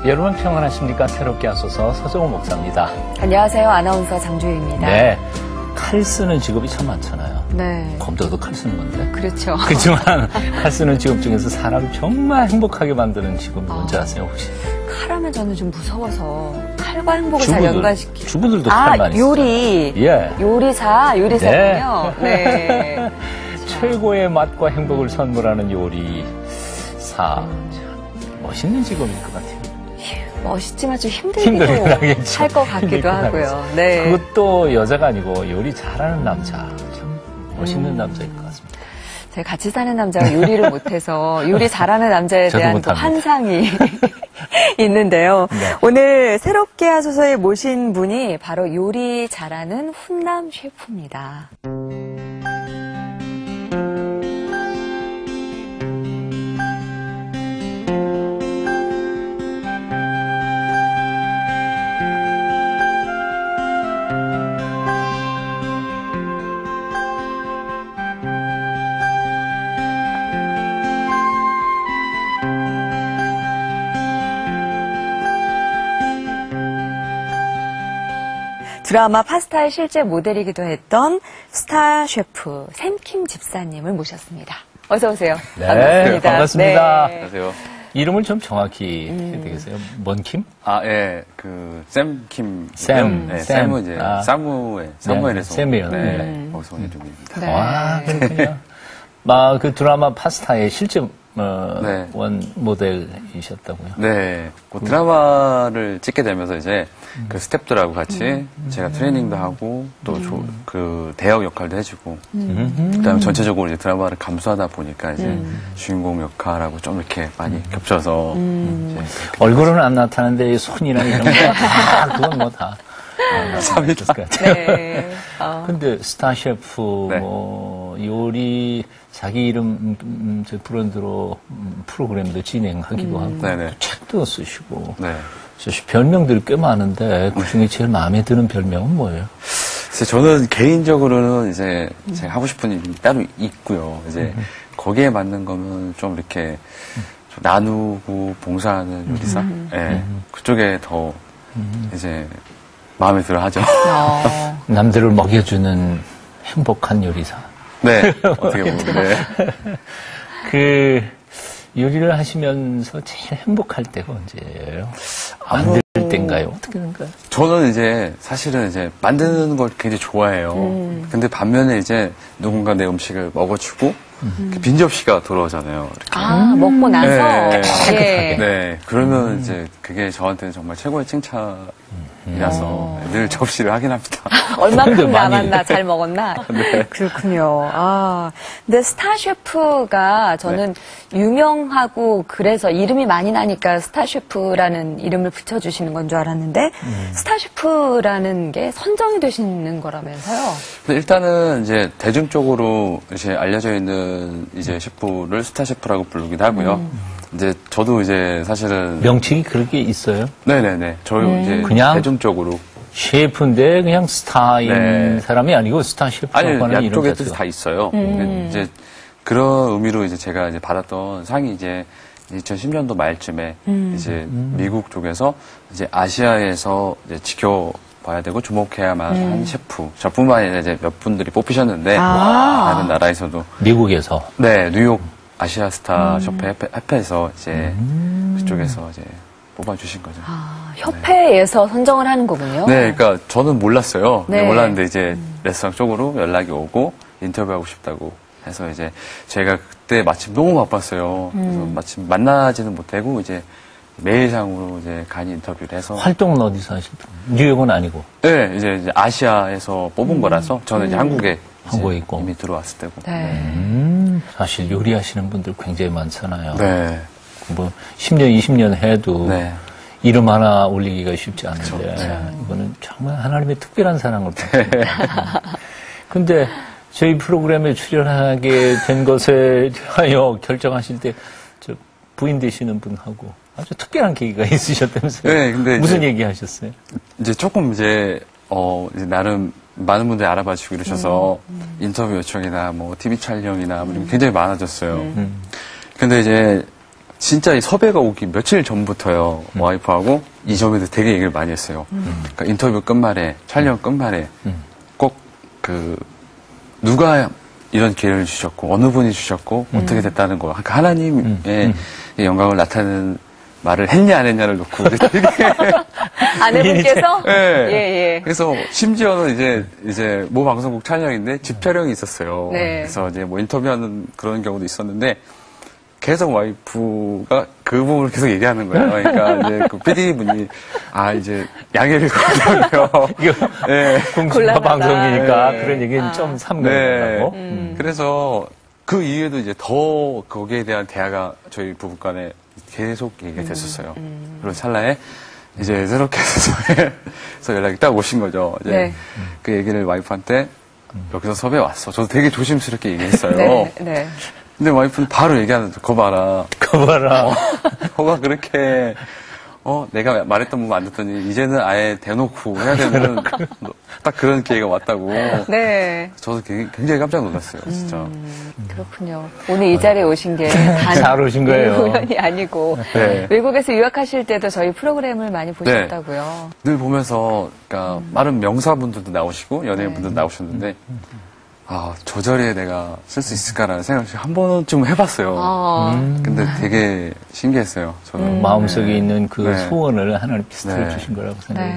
여러분 평안하십니까? 새롭게 하소서 서정호 목사입니다. 안녕하세요. 아나운서 장주희입니다. 네. 칼 쓰는 직업이 참 많잖아요. 네. 검도도 칼 쓰는 건데. 그렇죠. 그렇지만 칼 쓰는 직업 중에서 사람을 정말 행복하게 만드는 직업이 뭔지 아세요, 혹시? 칼하면 저는 좀 무서워서 칼과 행복을 잘 연관시키고. 주부들도 칼 많이 써요. 요리. 예. 요리사군요. 네. 최고의 맛과 행복을 선물하는 요리사. 참 멋있는 직업일 것 같아요. 멋있지만 좀 힘들기도 할 것 같기도 하고요. 네. 그것도 여자가 아니고 요리 잘하는 남자. 참 멋있는 남자일 것 같습니다. 제가 같이 사는 남자가 요리를 못해서 요리 잘하는 남자에 대한 또 환상이 있는데요. 네. 오늘 새롭게 하소서에 모신 분이 바로 요리 잘하는 훈남 셰프입니다. 드라마 파스타의 실제 모델이기도 했던 스타 셰프 샘킴 집사님을 모셨습니다. 어서 오세요. 네, 반갑습니다. 반갑습니다. 네. 안녕하세요. 이름을 좀 정확히 해야 되겠어요? 뭔 킴? 예, 샘킴. 샘. 네, 샘은 이제 사무엘에서. 샘이요. 네. 거기서 온 이름입니다. 네. 와, 그렇군요. 그 드라마 파스타의 실제 원 모델이셨다고요? 네. 그 드라마를 찍게 되면서 이제 그 스태프들하고 같이 제가 트레이닝도 하고 또 그 대역 역할도 해주고 그다음에 전체적으로 이제 드라마를 감수하다 보니까 이제 주인공 역할하고 좀 이렇게 많이 겹쳐서 이제 얼굴은 안 나타나는데 손이나 이런 거 그건 뭐 다 나타났을 것 같아요. 네. 근데 스타 셰프 네. 요리 자기 이름 브랜드로 프로그램도 진행하기도 하고 네네. 책도 쓰시고 네. 별명들이 꽤 많은데 그중에 제일 마음에 드는 별명은 뭐예요? 저는 개인적으로는 이제 제가 하고 싶은 일이 따로 있고요. 이제 거기에 맞는 거면 좀 이렇게 좀 나누고 봉사하는 요리사? 네. 그쪽에 더 이제 마음에 들어 하죠. 남들을 먹여주는 행복한 요리사. 네. 어떻게 보면. 네. 그 요리를 하시면서 제일 행복할 때가 언제예요? 만들 때인가요? 어떻게 된가요? 저는 이제 사실은 이제 만드는 걸 굉장히 좋아해요. 근데 반면에 이제 누군가 내 음식을 먹어주고 빈 접시가 돌아오잖아요. 이렇게. 먹고 나서. 네. 예. 네. 그러면 이제 그게 저한테는 정말 최고의 칭찬이라서 늘 접시를 확인합니다. 얼만큼 남았나, 잘 먹었나? 네. 그렇군요. 근데 스타 셰프가 저는 유명하고 그래서 이름이 많이 나니까 스타 셰프라는 이름을 붙여주시는 건 줄 알았는데, 스타 셰프라는 게 선정이 되시는 거라면서요? 근데 일단은 이제 대중적으로 이제 알려져 있는 이제 셰프를 스타 셰프라고 부르기도 하고요. 이제 저도 이제 사실은 명칭이 그렇게 있어요? 네네네. 저희 이제 그냥 대중적으로 셰프인데 그냥 스타인 사람이 아니고 스타 셰프라고 하는 이름 양쪽에 자체가 뜻이 다 있어요. 이제 그런 의미로 이제 제가 이제 받았던 상이 이제 2010년도 말쯤에 이제 미국 쪽에서 이제 아시아에서 이제 지켜봐야 되고 주목해야만 한 셰프. 저뿐만 아니라 이제 몇 분들이 뽑히셨는데 다른 나라에서도 미국에서 네 뉴욕 아시아 스타 셰프 협회에서 이제 그쪽에서 이제 뽑아주신 거죠. 협회에서 선정을 하는 거군요. 네, 그러니까 저는 몰랐어요. 네. 몰랐는데 이제 레스토랑 쪽으로 연락이 오고 인터뷰하고 싶다고 해서 이제 제가 그때 마침 너무 바빴어요. 그래서 마침 만나지는 못하고 이제 메일상으로 이제 간이 인터뷰를 해서 활동은 어디서 하시죠? 뉴욕은 아니고. 네, 이제 아시아에서 뽑은 거라서 저는 이제 한국에 있고 이미 들어왔을 때고. 네. 사실 요리하시는 분들 굉장히 많잖아요. 네. 뭐 10년, 20년 해도 네. 이름 하나 올리기가 쉽지 않은데 그렇죠. 이거는 정말 하나님의 특별한 사랑을 받습니다. 근데 저희 프로그램에 출연하게 된 것에 대하여 결정하실 때 저 부인 되시는 분하고 아주 특별한 계기가 있으셨다면서요? 네, 근데 무슨 얘기 하셨어요? 이제 조금 이제 나름 많은 분들이 알아봐 주고 이러셔서 인터뷰 요청이나 뭐 TV 촬영이나 뭐 굉장히 많아졌어요. 근데 이제 진짜 이 섭외가 오기 며칠 전부터요. 와이프하고 이 점에 대해서 되게 얘기를 많이 했어요. 그러니까 인터뷰 끝말에, 촬영 끝말에 꼭 누가 이런 기회를 주셨고, 어느 분이 주셨고, 어떻게 됐다는 거. 그러니까 하나님의 영광을 나타내는 말을 했냐, 안 했냐를 놓고. 되게. 아내분께서? 네. 예. 그래서 심지어는 이제 모 방송국 촬영인데 집 촬영이 있었어요. 네. 그래서 이제 뭐 인터뷰하는 그런 경우도 있었는데, 계속 와이프가 그 부분을 계속 얘기하는 거예요. 그러니까 이제 그 PD분이 이제 양해를 구하고요. 이거 네. 공중파 방송이니까 네. 그런 얘기는 좀 삼가하고. 그래서 그 이후에도 이제 더 거기에 대한 대화가 저희 부부간에 계속 얘기가 됐었어요. 그리고 찰나에 이제 새롭게 해서 연락이 딱 오신 거죠. 이제 네. 그 얘기를 와이프한테 여기서 섭외 왔어. 저도 되게 조심스럽게 얘기했어요. 네. 근데 와이프는 바로 얘기하는 거죠. 거 봐라. 거가 그렇게, 내가 말했던 부분 안 듣더니, 이제는 아예 대놓고 해야 되는, 딱 그런 기회가 왔다고. 네. 저도 굉장히 깜짝 놀랐어요, 진짜. 그렇군요. 오늘 이 자리에 오신 게 잘 오신 거예요. 우연이 아니고 네. 외국에서 유학하실 때도 저희 프로그램을 많이 보셨다고요. 늘 보면서, 그러니까, 많은 명사분들도 나오시고, 연예인분들도 나오셨는데, 저 자리에 내가 쓸 수 있을까라는 생각을 한 번쯤 해봤어요. 근데 되게 신기했어요, 저는. 마음속에 있는 그 네. 소원을 하나님께서 네. 들어주신 거라고 생각이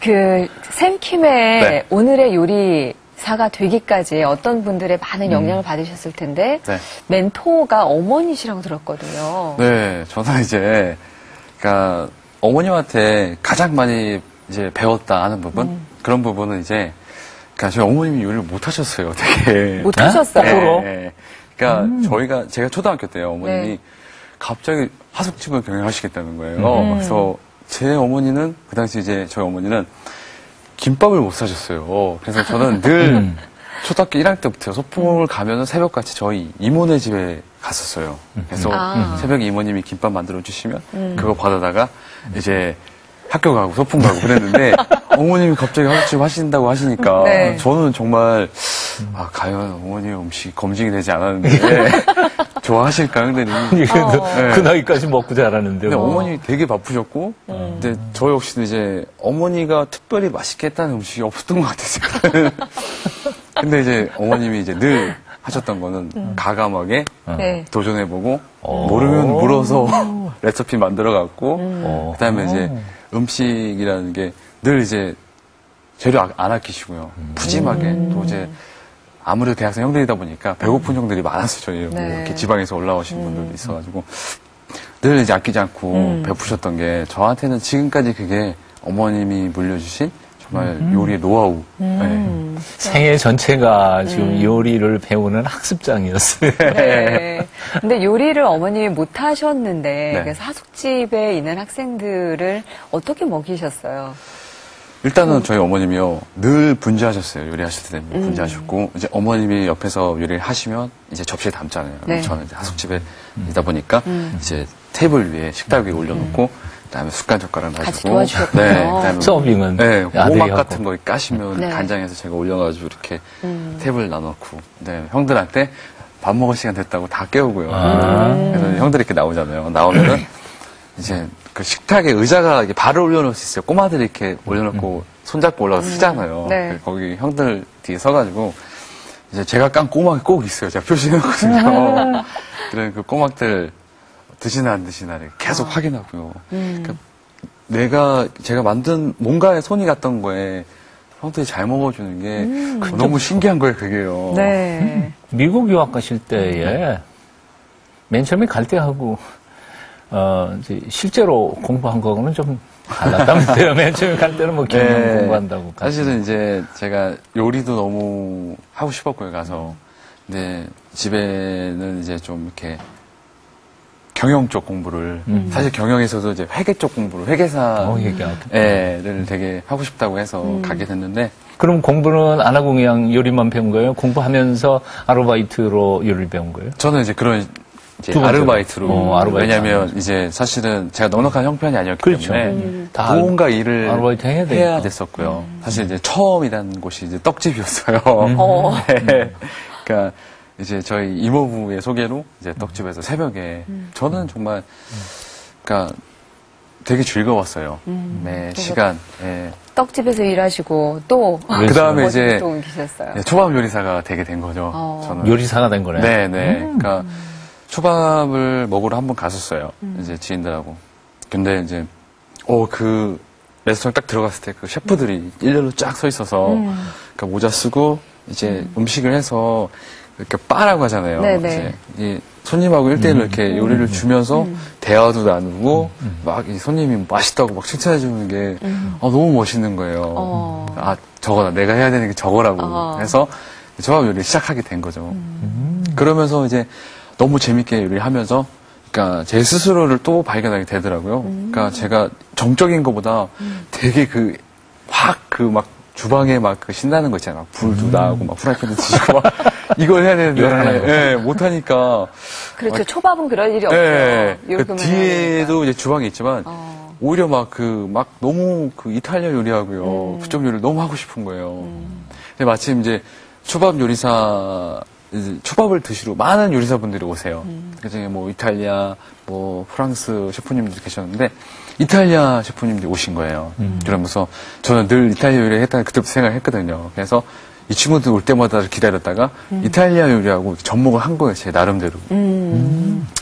드네요. 샘킴의 네. 오늘의 요리사가 되기까지 어떤 분들의 많은 영향을 받으셨을 텐데 네. 멘토가 어머니시라고 들었거든요. 네, 저는 이제, 그러니까 어머님한테 가장 많이 이제 배웠다 하는 부분, 그런 부분은 이제, 그러니까 저희 어머님이 요리를 못 하셨어요, 되게. 못 하셨어요? 네. 그러니까 제가 초등학교 때요, 어머님이 네. 갑자기 하숙집을 경영하시겠다는 거예요. 그래서 제 어머니는, 그 당시 이제 저희 어머니는 김밥을 못 사셨어요. 그래서 저는 늘 초등학교 1학년 때부터 소풍을 가면은 새벽같이 저희 이모네 집에 갔었어요. 그래서 새벽에 이모님이 김밥 만들어 주시면 그거 받아다가 이제 학교 가고 소풍 가고 그랬는데 어머님이 갑자기 하숙집 하신다고 하시니까 네. 저는 정말 과연 어머니 음식 검증이 되지 않았는데 좋아하실까 했더니 그 나이까지 먹고 자라는데. 근데 어머니 되게 바쁘셨고 근데 저 역시도 이제 어머니가 특별히 맛있게 했다는 음식이 없었던 것 같았어요. 근데 이제 어머님이 이제 늘 하셨던 거는 가감하게 네. 도전해보고 모르면 물어서 레시피 만들어갖고 그다음에 이제 음식이라는 게 늘 이제 재료 안 아끼시고요. 푸짐하게 또 이제 아무래도 대학생 형들이다 보니까 배고픈 형들이 많았어요. 저희 뭐 네. 이렇게 지방에서 올라오신 분들도 있어가지고 늘 이제 아끼지 않고 베푸셨던 게 저한테는 지금까지 그게 어머님이 물려주신 정말 요리의 노하우. 네. 생애 전체가 지금 요리를 배우는 학습장이었어요. 네. 근데 요리를 어머님이 못 하셨는데 네. 그래서 하숙집에 있는 학생들을 어떻게 먹이셨어요? 일단은 저희 어머님이요 늘 분주하셨어요. 요리하실 때 분주하셨고 이제 어머님이 옆에서 요리를 하시면 이제 접시에 담잖아요. 네. 저는 이제 하숙집에 있다 보니까 이제 테이블 위에 식탁 위에 올려놓고 그다음에 숟갈 젓가락 놔주고 같이 도와주셨군요. 그다음에 서빙은 네, 아들이 오막 하고. 같은 거 까시면 네. 간장에서 제가 올려가지고 이렇게 테이블 나눠놓고 네, 형들한테 밥 먹을 시간 됐다고 다 깨우고요. 그래서 형들이 이렇게 나오잖아요. 나오면은 이제 그 식탁에 의자가 이렇게 발을 올려놓을 수 있어요. 꼬마들이 이렇게 올려놓고 손잡고 올라가서 쓰잖아요. 네. 거기 형들 뒤에 서가지고 이제 제가 깐 꼬막이 꼭 있어요. 제가 표시해놓거든요. 그래 그 꼬막들 드시나 안 드시나 이렇게 계속 확인하고요. 그러니까 제가 만든 뭔가에 손이 갔던 거에 형들이 잘 먹어주는 게 너무 신기한 거예요, 그게요. 네. 미국 유학 가실 때에 맨 처음에 갈 때하고 이제 실제로 공부한 거는 좀 달랐다면서요. 맨 처음에 갈 때는 뭐 경영 공부한다고. 사실은 이제 제가 요리도 너무 하고 싶었고요, 가서. 근데 집에는 이제 좀 이렇게 경영 쪽 공부를 사실 경영에서도 이제 회계 쪽 공부를 회계사를 되게 하고 싶다고 해서 가게 됐는데 그럼 공부는 안 하고 그냥 요리만 배운 거예요? 공부하면서 아르바이트로 요리를 배운 거예요? 저는 이제 그런 이제 두 번째로. 아르바이트로 아르바이트. 왜냐하면 이제 사실은 제가 넉넉한 형편이 아니었기 그렇죠. 때문에 다 무언가 일을 아르바이트 해야 해야 되니까. 됐었고요. 사실 이제 처음 일한 곳이 이제 떡집이었어요. 어. 네. 그러니까 이제 저희 이모부의 소개로 이제 떡집에서 새벽에 저는 정말 그러니까 되게 즐거웠어요. 매 시간. 예. 떡집에서 일하시고 또 그 다음에 이제 또 계셨어요. 예, 초밥 요리사가 되게 된 거죠. 저는. 요리사가 된 거네. 네네. 그러니까 초밥을 먹으러 한번 갔었어요. 이제 지인들하고. 근데 이제 그 레스토랑 딱 들어갔을 때 그 셰프들이 일렬로 쫙 서 있어서 그러니까 모자 쓰고 이제 음식을 해서 이렇게 빠라고 하잖아요. 네네. 이제 이 손님하고 1대1로 이렇게 요리를 주면서 대화도 나누고 막 이 손님이 맛있다고 막 칭찬해 주는 게 너무 멋있는 거예요. 아 저거다 내가 해야 되는 게 저거라고 해서 초밥 요리를 시작하게 된 거죠. 그러면서 이제 너무 재밌게 요리하면서 그러니까 제 스스로를 또 발견하게 되더라고요. 그러니까 제가 정적인 것보다 되게 막 주방에 막 그 신나는 거 있잖아요. 불도 나고 막 프라이팬도 뒤지고 막 이걸 해야 되는데 못하니까. 그렇죠. 초밥은 그럴 일이 없어요. 네. 요렇게 뒤에도 이제 주방이 있지만 오히려 막 너무 이탈리아 요리하고요. 그쪽 요리를 너무 하고 싶은 거예요. 근데 마침 이제 초밥 요리사 초밥을 드시러 많은 요리사분들이 오세요. 그중에 뭐 이탈리아, 뭐 프랑스 셰프님들 계셨는데 이탈리아 셰프님들이 오신 거예요. 그러면서 저는 늘 이탈리아 요리 했다는 그때부터 생각을 했거든요. 그래서 이 친구들 올 때마다 기다렸다가 이탈리아 요리하고 접목을 한 거예요. 제 나름대로.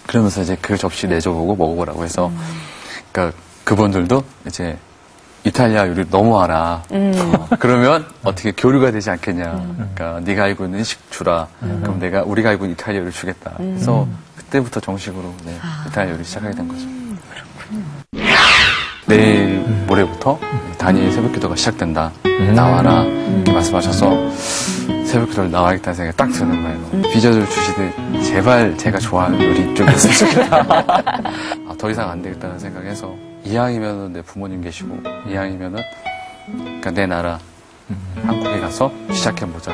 그러면서 이제 그 접시 내줘보고 먹어보라고 해서 그러니까 그분들도 이제 이탈리아 요리 넘어와라. 그러면 어떻게 교류가 되지 않겠냐. 그러니까 네가 알고 있는 식 주라. 그럼 우리가 알고 있는 이탈리아 요리 주겠다. 그래서 그때부터 정식으로 이탈리아 요리 시작하게 된 거죠. 내일 모레부터 단일 새벽기도가 시작된다. 나와라. 이렇게 말씀하셔서 새벽기도를 나와야겠다는 생각이 딱 드는 거예요. 비전을 주시듯 제발 제가 좋아하는 요리 쪽에 있으면 좋겠다. 더 이상 안 되겠다는 생각해서 이왕이면 내 부모님 계시고 이왕이면은 그러니까 내 나라 한국에 가서 시작해보자.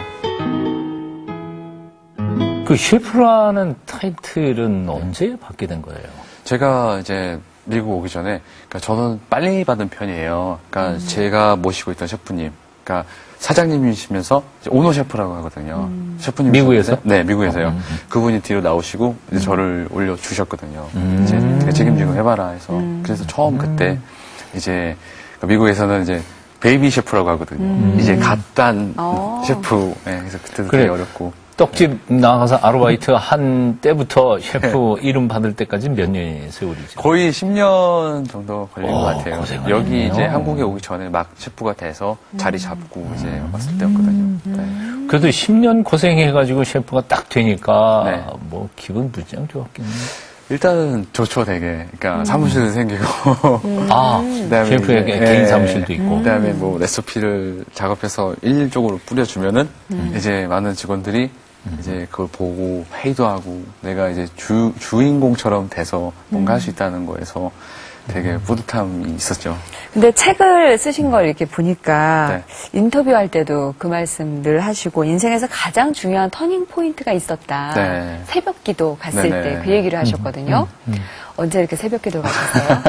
그 셰프라는 타이틀은 언제 받게 된 거예요? 제가 이제 미국 오기 전에 그러니까 저는 빨리 받은 편이에요. 그러니까 제가 모시고 있던 셰프님, 그러니까 사장님이시면서 이제 오너 셰프라고 하거든요. 셰프님 미국에서? 네, 미국에서요. 그분이 뒤로 나오시고 이제 저를 올려 주셨거든요. 이제 되게 책임지고 해봐라 해서 그래서 처음 그때 이제 미국에서는 이제 베이비 셰프라고 하거든요. 이제 갓단 셰프. 네, 그래서 그때도 되게 어렵고. 떡집 나가서 아르바이트 한 때부터 셰프 이름 받을 때까지 몇 년의 세월이죠? 거의 10년 정도 걸린 것 같아요. 고생하셨네요. 여기 이제 한국에 오기 전에 막 셰프가 돼서 자리 잡고 이제 왔을 때였거든요. 네. 그래도 10년 고생해가지고 셰프가 딱 되니까 네. 뭐 기분 무지장 좋았겠네요. 일단은 좋죠, 되게. 그러니까 사무실도 생기고. 그다음에 셰프에게 이제, 개인 사무실도 있고. 그다음에 뭐 레시피를 작업해서 일률적으로 뿌려주면은 이제 많은 직원들이 이제 그걸 보고 회의도 하고 내가 이제 주인공처럼 돼서 뭔가 할 수 있다는 거에서 되게 뿌듯함이 있었죠. 근데 책을 쓰신 걸 이렇게 보니까 네. 인터뷰할 때도 그 말씀 늘 하시고 인생에서 가장 중요한 터닝 포인트가 있었다. 네. 새벽 기도 갔을 네네. 때 그 얘기를 하셨거든요. 언제 이렇게 새벽 기도 가셨어요?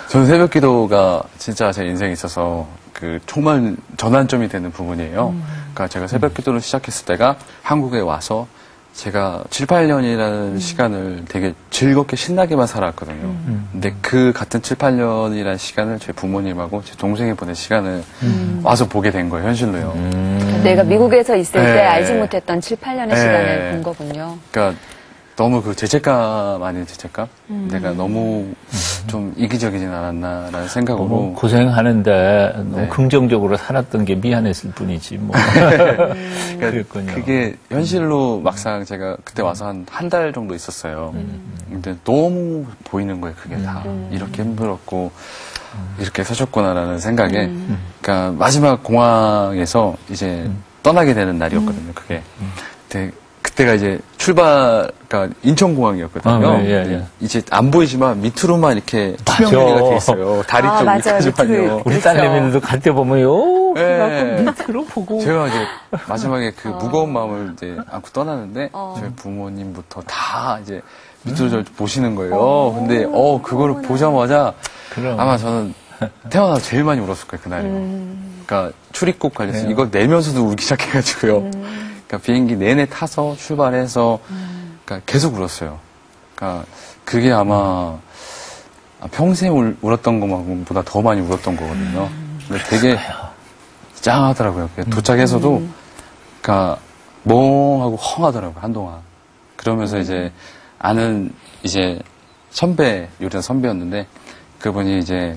저는 새벽 기도가 진짜 제 인생에 있어서 그 정말 전환점이 되는 부분이에요. 그러니까 제가 새벽 기도를 시작했을 때가 한국에 와서 제가 7, 8년이라는 시간을 되게 즐겁게 신나게만 살았거든요. 근데 그 같은 7, 8년이라는 시간을 제 부모님하고 제 동생이 보낸 시간을 와서 보게 된 거예요, 현실로요. 내가 미국에서 있을 때 네. 알지 못했던 7, 8년의 네. 시간을 본 거군요. 그러니까 너무 그 죄책감 아닌 죄책감? 내가 너무 좀 이기적이진 않았나라는 생각으로. 너무 고생하는데 너무 네. 긍정적으로 살았던 게 미안했을 뿐이지 뭐. 그러니까 그랬군요. 그게 현실로 막상 제가 그때 와서 한 달 정도 있었어요. 근데 너무 보이는 거예요, 그게 다. 이렇게 힘들었고, 이렇게 사셨구나라는 생각에. 그러니까 마지막 공항에서 이제 떠나게 되는 날이었거든요, 그게. 근데 그때가 이제 그러니까 인천공항이었거든요. 예. 이제 안 보이지만 밑으로만 이렇게 투명이가 돼 있어요. 다리 쪽 맞아요. 밑까지만요. 우리 그렇죠. 딸내미들도 갈 때 보면 요 네. 밑으로 보고 제가 이제 마지막에 그 무거운 마음을 이제 안고 떠나는데 저희 부모님부터 다 이제 밑으로 저를 보시는 거예요. 근데 그거를 보자마자 그럼. 아마 저는 태어나서 제일 많이 울었을 거예요, 그날이. 그러니까 출입국 관련해서 이거 내면서도 울기 시작해가지고요. 그러니까 그러니까 비행기 내내 타서 출발해서 그러니까 계속 울었어요. 그러니까 그게 아마 평생 울었던 것보다 더 많이 울었던 거거든요. 근데 되게 짱하더라고요. 도착해서도 그러니까 멍하고 헝하더라고요, 한동안. 그러면서 이제 아는 이제 선배, 요리사 선배였는데 그분이 이제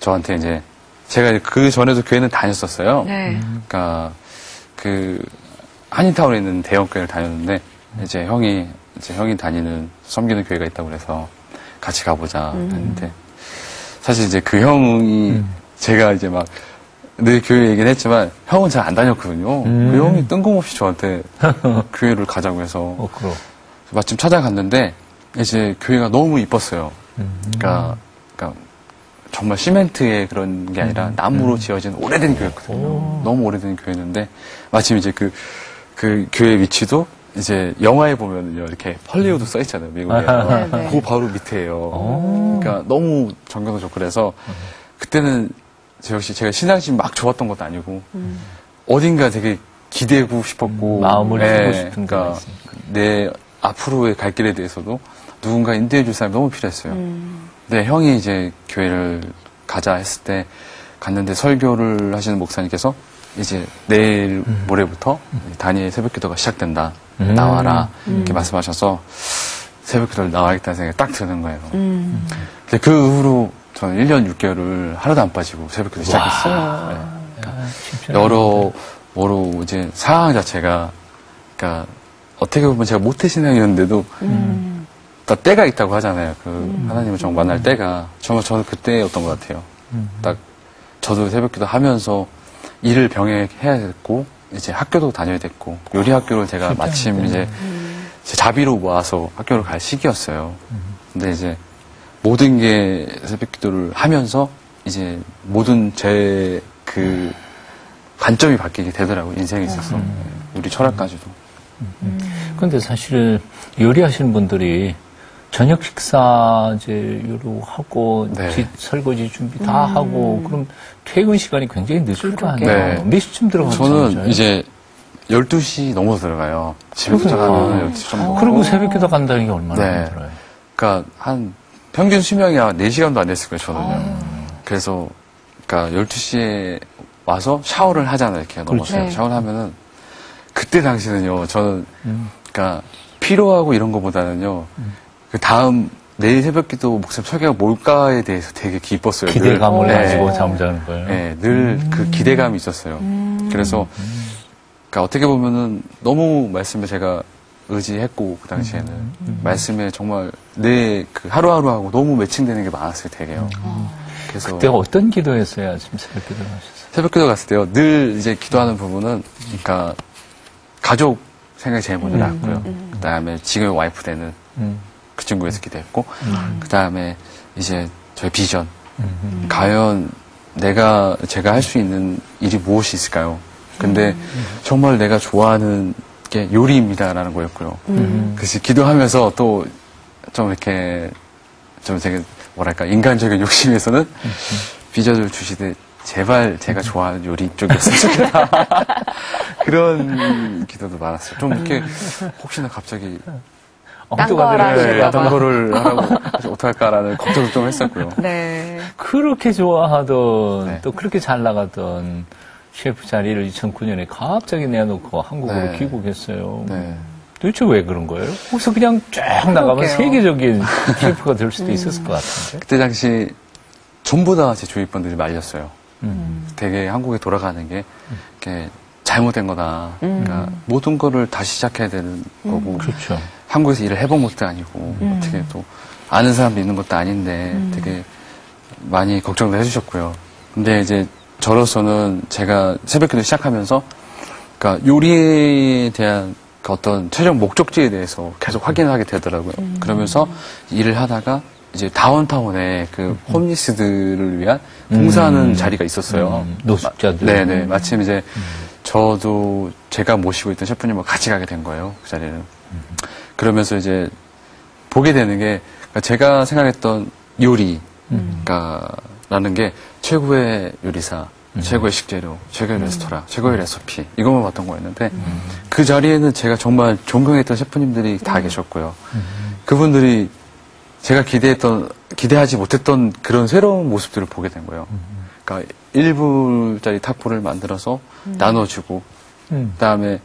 저한테 이제 제가 그 전에도 교회는 다녔었어요. 네. 그러니까 그 한인타운에 있는 대형 교회를 다녔는데 이제 형이 다니는 섬기는 교회가 있다고 그래서 같이 가보자 했는데 사실 이제 그 형이 제가 이제 막 늘 교회 얘기는 했지만 형은 잘 안 다녔거든요. 그 형이 뜬금없이 저한테 교회를 가자고 해서 그럼. 마침 찾아갔는데 이제 교회가 너무 이뻤어요. 그러니까 정말 시멘트의 그런 게 아니라 나무로 지어진 오래된 교회였거든요. 너무 오래된 교회였는데 마침 이제 그 교회 위치도 이제 영화에 보면요 이렇게 헐리우드 써 있잖아요, 미국에. 그 바로 밑에예요. 그러니까 너무 정겨도 좋고 그래서 그때는 역시 제가 신앙심 막 좋았던 것도 아니고 어딘가 되게 기대고 싶었고 마음을 주고 싶은 그러니까 거가 있으니까. 내 앞으로의 갈 길에 대해서도 누군가 인도해 줄 사람이 너무 필요했어요. 근데 형이 이제 교회를 가자 했을 때 갔는데 설교를 하시는 목사님께서 이제 내일 모레부터 다니엘 새벽기도가 시작된다. 나와라. 이렇게 말씀하셔서 새벽기도를 나와야겠다는 생각이 딱 드는 거예요. 근데 그 이후로 저는 1년 6개월을 하루도 안 빠지고 새벽기도 시작했어요. 네. 그러니까 여러모로 이제 상황 자체가 그러니까 어떻게 보면 제가 모태신앙이었는데도 다 때가 있다고 하잖아요. 하나님을 정말 만날 때가 정말 저는 그때였던 것 같아요. 딱 저도 새벽기도 하면서 일을 병행해야 됐고 이제 학교도 다녀야 됐고 요리 학교를 제가 마침 이제 제 자비로 모아서 학교를 갈 시기였어요. 근데 이제 모든 게 새벽기도를 하면서 이제 모든 제 그 관점이 바뀌게 되더라고요. 인생에 있어서 우리 철학까지도. 근데 사실은 요리하시는 분들이 저녁 식사제로 하고 네. 설거지 준비 다 하고 그럼 퇴근 시간이 굉장히 늦을 거 아니에요. 네. 몇 시쯤 들어가는 저는 이제 12시 넘어서 들어가요. 집에 도착하면 12시 정도. 그리고 새벽기도 간다는 게 얼마나 네. 힘들어요. 그러니까 한 평균 수명이 한 4시간도 안 됐을 거예요, 저는요. 그래서 그러니까 12시에 와서 샤워를 하잖아요, 이렇게 넘어서. 네. 샤워를 하면은 그때 당시는요, 저는 그러니까 피로하고 이런 거보다는요. 그 다음 내일 새벽기도 목사님 설교가 뭘까에 대해서 되게 기뻤어요. 기대감을 늘. 가지고 네. 잠자는 거예요. 네, 늘 그 기대감이 있었어요. 그래서 그러니까 어떻게 보면은 너무 말씀에 제가 의지했고 그 당시에는 말씀에 정말 내 그 하루하루하고 너무 매칭되는 게 많았어요, 되게요. 그래서 그때 어떤 기도했어요? 아침 새벽기도 하셨어요? 새벽기도 갔을 때요, 늘 이제 기도하는 부분은 그러니까 가족 생각이 제일 먼저 나왔고요. 그 다음에 지금의 와이프 되는 그 친구에서 기도했고, 그 다음에 이제 저의 비전. 과연 제가 할 수 있는 일이 무엇이 있을까요? 근데 정말 내가 좋아하는 게 요리입니다라는 거였고요. 그래서 기도하면서 또 좀 이렇게 좀 되게 뭐랄까 인간적인 욕심에서는 비전을 주시되 제발 제가 좋아하는 요리 쪽이었으면 좋겠다. 그런 기도도 많았어요. 좀 이렇게 혹시나 갑자기 딴 거 하라 어떤 거를 하라고 어떡할까라는 걱정도 좀 했었고요. 네. 그렇게 좋아하던 네. 또 그렇게 잘 나가던 셰프 자리를 2009년에 갑자기 내놓고 한국으로 네. 귀국했어요. 네. 도대체 왜 그런 거예요? 거기서 그냥 쫙 나가면 그러게요. 세계적인 셰프가 될 수도 있었을 것 같은데. 그때 당시 전부 다 제 주위 분들이 말렸어요. 되게 한국에 돌아가는 게 이렇게 잘못된 거다. 그러니까 모든 거를 다시 시작해야 되는 거고 그렇죠. 한국에서 일을 해본 것도 아니고 어떻게 또 아는 사람도 있는 것도 아닌데 되게 많이 걱정도 해주셨고요. 근데 이제 저로서는 제가 새벽기도 시작하면서 그러니까 요리에 대한 그 어떤 최종 목적지에 대해서 계속 확인을 하게 되더라고요. 그러면서 일을 하다가 이제 다운타운에 그 홈리스들을 위한 봉사하는 자리가 있었어요. 노숙자들. 네네. 마침 이제 저도 제가 모시고 있던 셰프님과 같이 가게 된 거예요. 그 자리는. 그러면서 이제 보게 되는 게 제가 생각했던 요리, 라는 게 최고의 요리사, 최고의 식재료, 최고의 레스토랑, 최고의 레시피 이것만 봤던 거였는데 그 자리에는 제가 정말 존경했던 셰프님들이 다 계셨고요. 그분들이 제가 기대하지 못했던 그런 새로운 모습들을 보게 된 거예요. 그러니까 1불짜리 타코를 만들어서 나눠주고 그다음에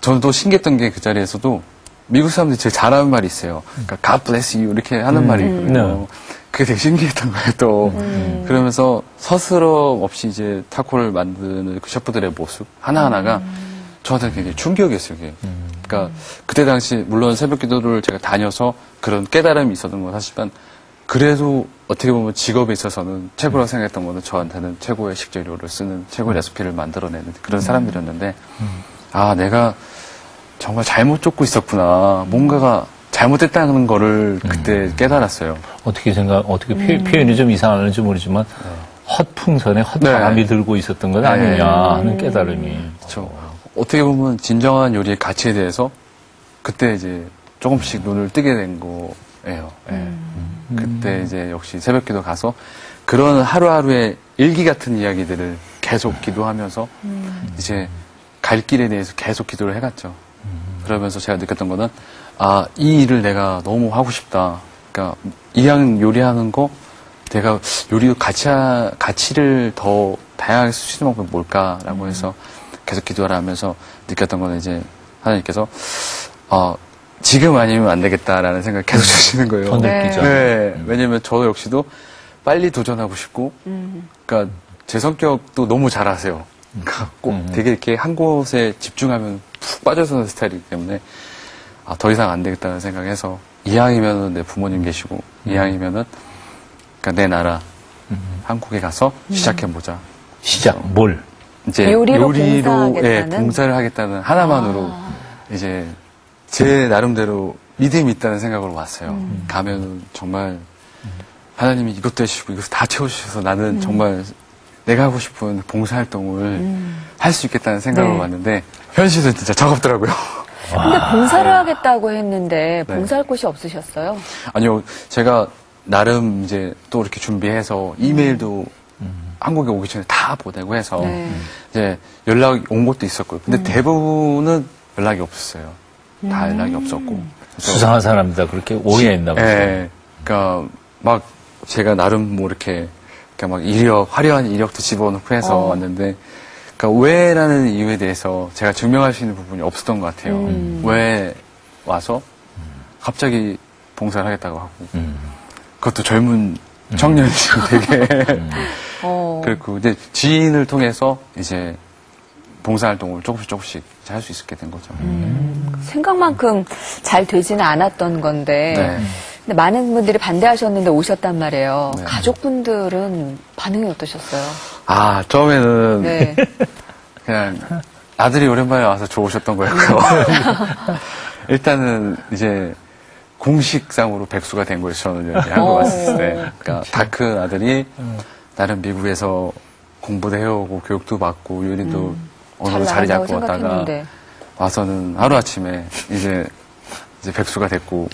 저는 또 신기했던 게 그 자리에서도 미국 사람들이 제일 잘하는 말이 있어요. 그러니까 God bless you 이렇게 하는 말이 있거든요. 그게 되게 신기했던 거예요, 또. 그러면서 서스럼 없이 이제 타코를 만드는 그 셰프들의 모습 하나하나가 저한테는 굉장히 충격이었어요, 그게. 그러니까 그때 당시 물론 새벽 기도를 제가 다녀서 그런 깨달음이 있었던 건 사실만 그래도 어떻게 보면 직업에 있어서는 최고라고 생각했던 거는 저한테는 최고의 식재료를 쓰는 최고의 레시피를 만들어내는 그런 사람들이었는데 아, 내가 정말 잘못 쫓고 있었구나. 뭔가가 잘못됐다는 거를 그때 깨달았어요. 어떻게 표현이 좀 이상할지 모르지만, 헛풍선에 헛바람이 들고 있었던 건 아니냐 하는 깨달음이. 그렇죠. 어떻게 보면 진정한 요리의 가치에 대해서 그때 이제 조금씩 눈을 뜨게 된 거예요. 그때 이제 역시 새벽기도 가서 그런 하루하루의 일기 같은 이야기들을 계속 기도하면서 이제 갈 길에 대해서 계속 기도를 해갔죠. 그러면서 제가 느꼈던 거는 아, 이 일을 내가 너무 하고 싶다. 그러니까 이왕 요리하는 거 내가 요리 가치를 더 다양하게 쓸 수 있는 방법이 뭘까라고 해서 계속 기도를 하면서 느꼈던 거는 이제 하나님께서 지금 아니면 안 되겠다라는 생각을 계속 주시는 거예요. 더 느끼죠. 네. 왜냐면 저 역시도 빨리 도전하고 싶고 그러니까 제 성격도 너무 잘 아세요. 그러니까 꼭 되게 이렇게 한 곳에 집중하면 푹 빠져서는 스타일이기 때문에 아, 더 이상 안 되겠다는 생각해서 이왕이면은 내 부모님 계시고 이왕이면은 그러니까 내 나라 한국에 가서 시작해보자. 뭘? 이제 요리로 봉사를 하겠다는 하나만으로 이제 제 나름대로 믿음이 있다는 생각으로 왔어요. 가면은 정말 하나님이 이것도 해주시고 이것을 다 채워주셔서 나는 정말 내가 하고 싶은 봉사활동을 할 수 있겠다는 생각으로 왔는데 현실은 진짜 차갑더라고요. 근데 봉사를 하겠다고 했는데 봉사할 곳이 없으셨어요? 아니요, 제가 나름 이제 또 이렇게 준비해서 이메일도 한국에 오기 전에 다 보내고 해서 이제 연락이 온 것도 있었고요. 근데 대부분은 연락이 없었어요. 다 연락이 없었고. 수상한 사람이다 그렇게 오해했나 봐요. 네, 그러니까 막 제가 나름 뭐 이렇게 그러니까 막 화려한 이력도 집어넣고 해서 왔는데, 그러니까 왜라는 이유에 대해서 제가 증명할 수 있는 부분이 없었던 것 같아요. 왜 와서 갑자기 봉사를 하겠다고 하고, 그것도 젊은 청년이 되게, 그리고 이제 지인을 통해서 이제 봉사활동을 조금씩 할 수 있게 된 거죠. 생각만큼 잘 되지는 않았던 건데, 근데 많은 분들이 반대하셨는데 오셨단 말이에요. 네. 가족분들은 반응이 어떠셨어요? 아, 처음에는 그냥 아들이 오랜만에 와서 좋으셨던 거였고요. 일단은 이제 공식상으로 백수가 된 거예요. 저는 한국 왔을 때. 그러니까 다 큰 아들이 나름 미국에서 공부도 해오고 교육도 받고 요리도 어느 정도 자리 잡고 왔다가 와서는 하루아침에 이제 백수가 됐고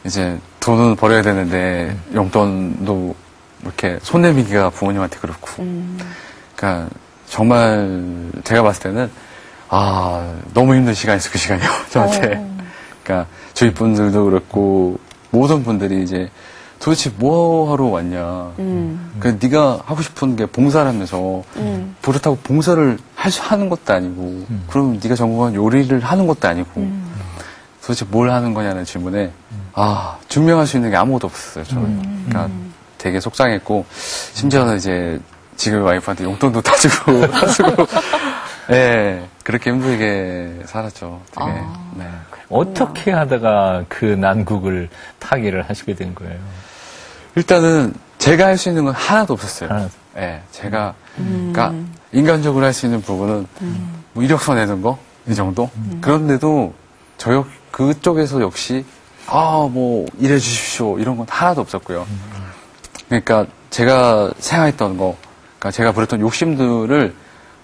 이제 돈은 벌어야 되는데 용돈도 이렇게 손 내미기가 부모님한테 그렇고 그러니까 정말 제가 봤을 때는 아 너무 힘든 시간이었어 그 시간이요 저한테. 그러니까 저희 분들도 그렇고 모든 분들이 이제 도대체 뭐 하러 왔냐. 그 네가 하고 싶은 게 봉사를 하면서 그렇다고 봉사를 하는 것도 아니고 그럼 네가 전공한 요리를 하는 것도 아니고 도대체 뭘 하는 거냐는 질문에 아 증명할 수 있는 게 아무것도 없었어요 저는. 그러니까 되게 속상했고 심지어는 이제 지금 와이프한테 용돈도 따주고 네 그렇게 힘들게 살았죠. 되게. 네. 어떻게 하다가 그 난국을 타개를 하시게 된 거예요? 일단은 제가 할 수 있는 건 하나도 없었어요. 네, 제가 그러니까 인간적으로 할 수 있는 부분은 뭐 이력서 내는 거 이 정도. 그런데도 그쪽에서 역시 뭐 일해 주십시오 이런 건 하나도 없었고요. 그러니까 제가 생각했던 거, 그러니까 제가 부렸던 욕심들을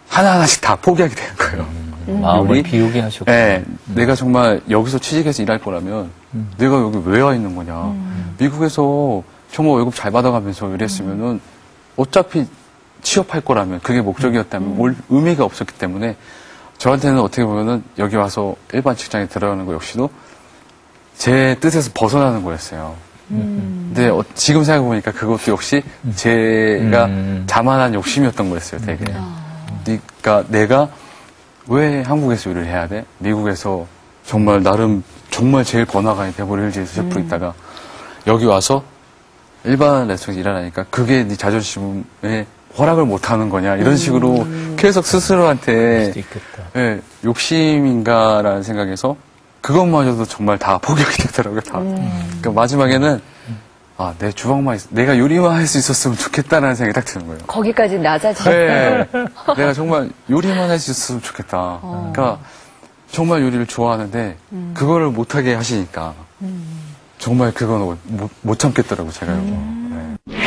하나하나씩 다 포기하게 되는 거예요. 마음을 비우게 하셨구나. 네, 내가 정말 여기서 취직해서 일할 거라면 내가 여기 왜 와 있는 거냐. 미국에서 정말 월급 잘 받아가면서 일했으면은 어차피 취업할 거라면, 그게 목적이었다면 올 의미가 없었기 때문에 저한테는 어떻게 보면은 여기 와서 일반 직장에 들어가는 거 역시도 제 뜻에서 벗어나는 거였어요. 근데 지금 생각해보니까 그것도 역시 제가 자만한 욕심이었던 거였어요, 되게. 그러니까 내가 왜 한국에서 요리를 해야 돼? 미국에서 정말 나름 정말 제일 번화가에 베버리 hils에서 셰프로 있다가 여기 와서 일반 레스토랑에서 일하니까 그게 네 자존심에 허락을 못 하는 거냐 이런 식으로 계속 스스로한테 예, 욕심인가라는 생각에서 그것마저도 정말 다 포기하게 되더라고요. 다. 그러니까 마지막에는 아, 내 주방만 내가 요리만 할 수 있었으면 좋겠다라는 생각이 딱 드는 거예요. 거기까지 낮아지셨다. 네, 내가 정말 요리만 할 수 있었으면 좋겠다. 그러니까 정말 요리를 좋아하는데 그거를 못하게 하시니까 정말 그건 못 참겠더라고 제가요. 네.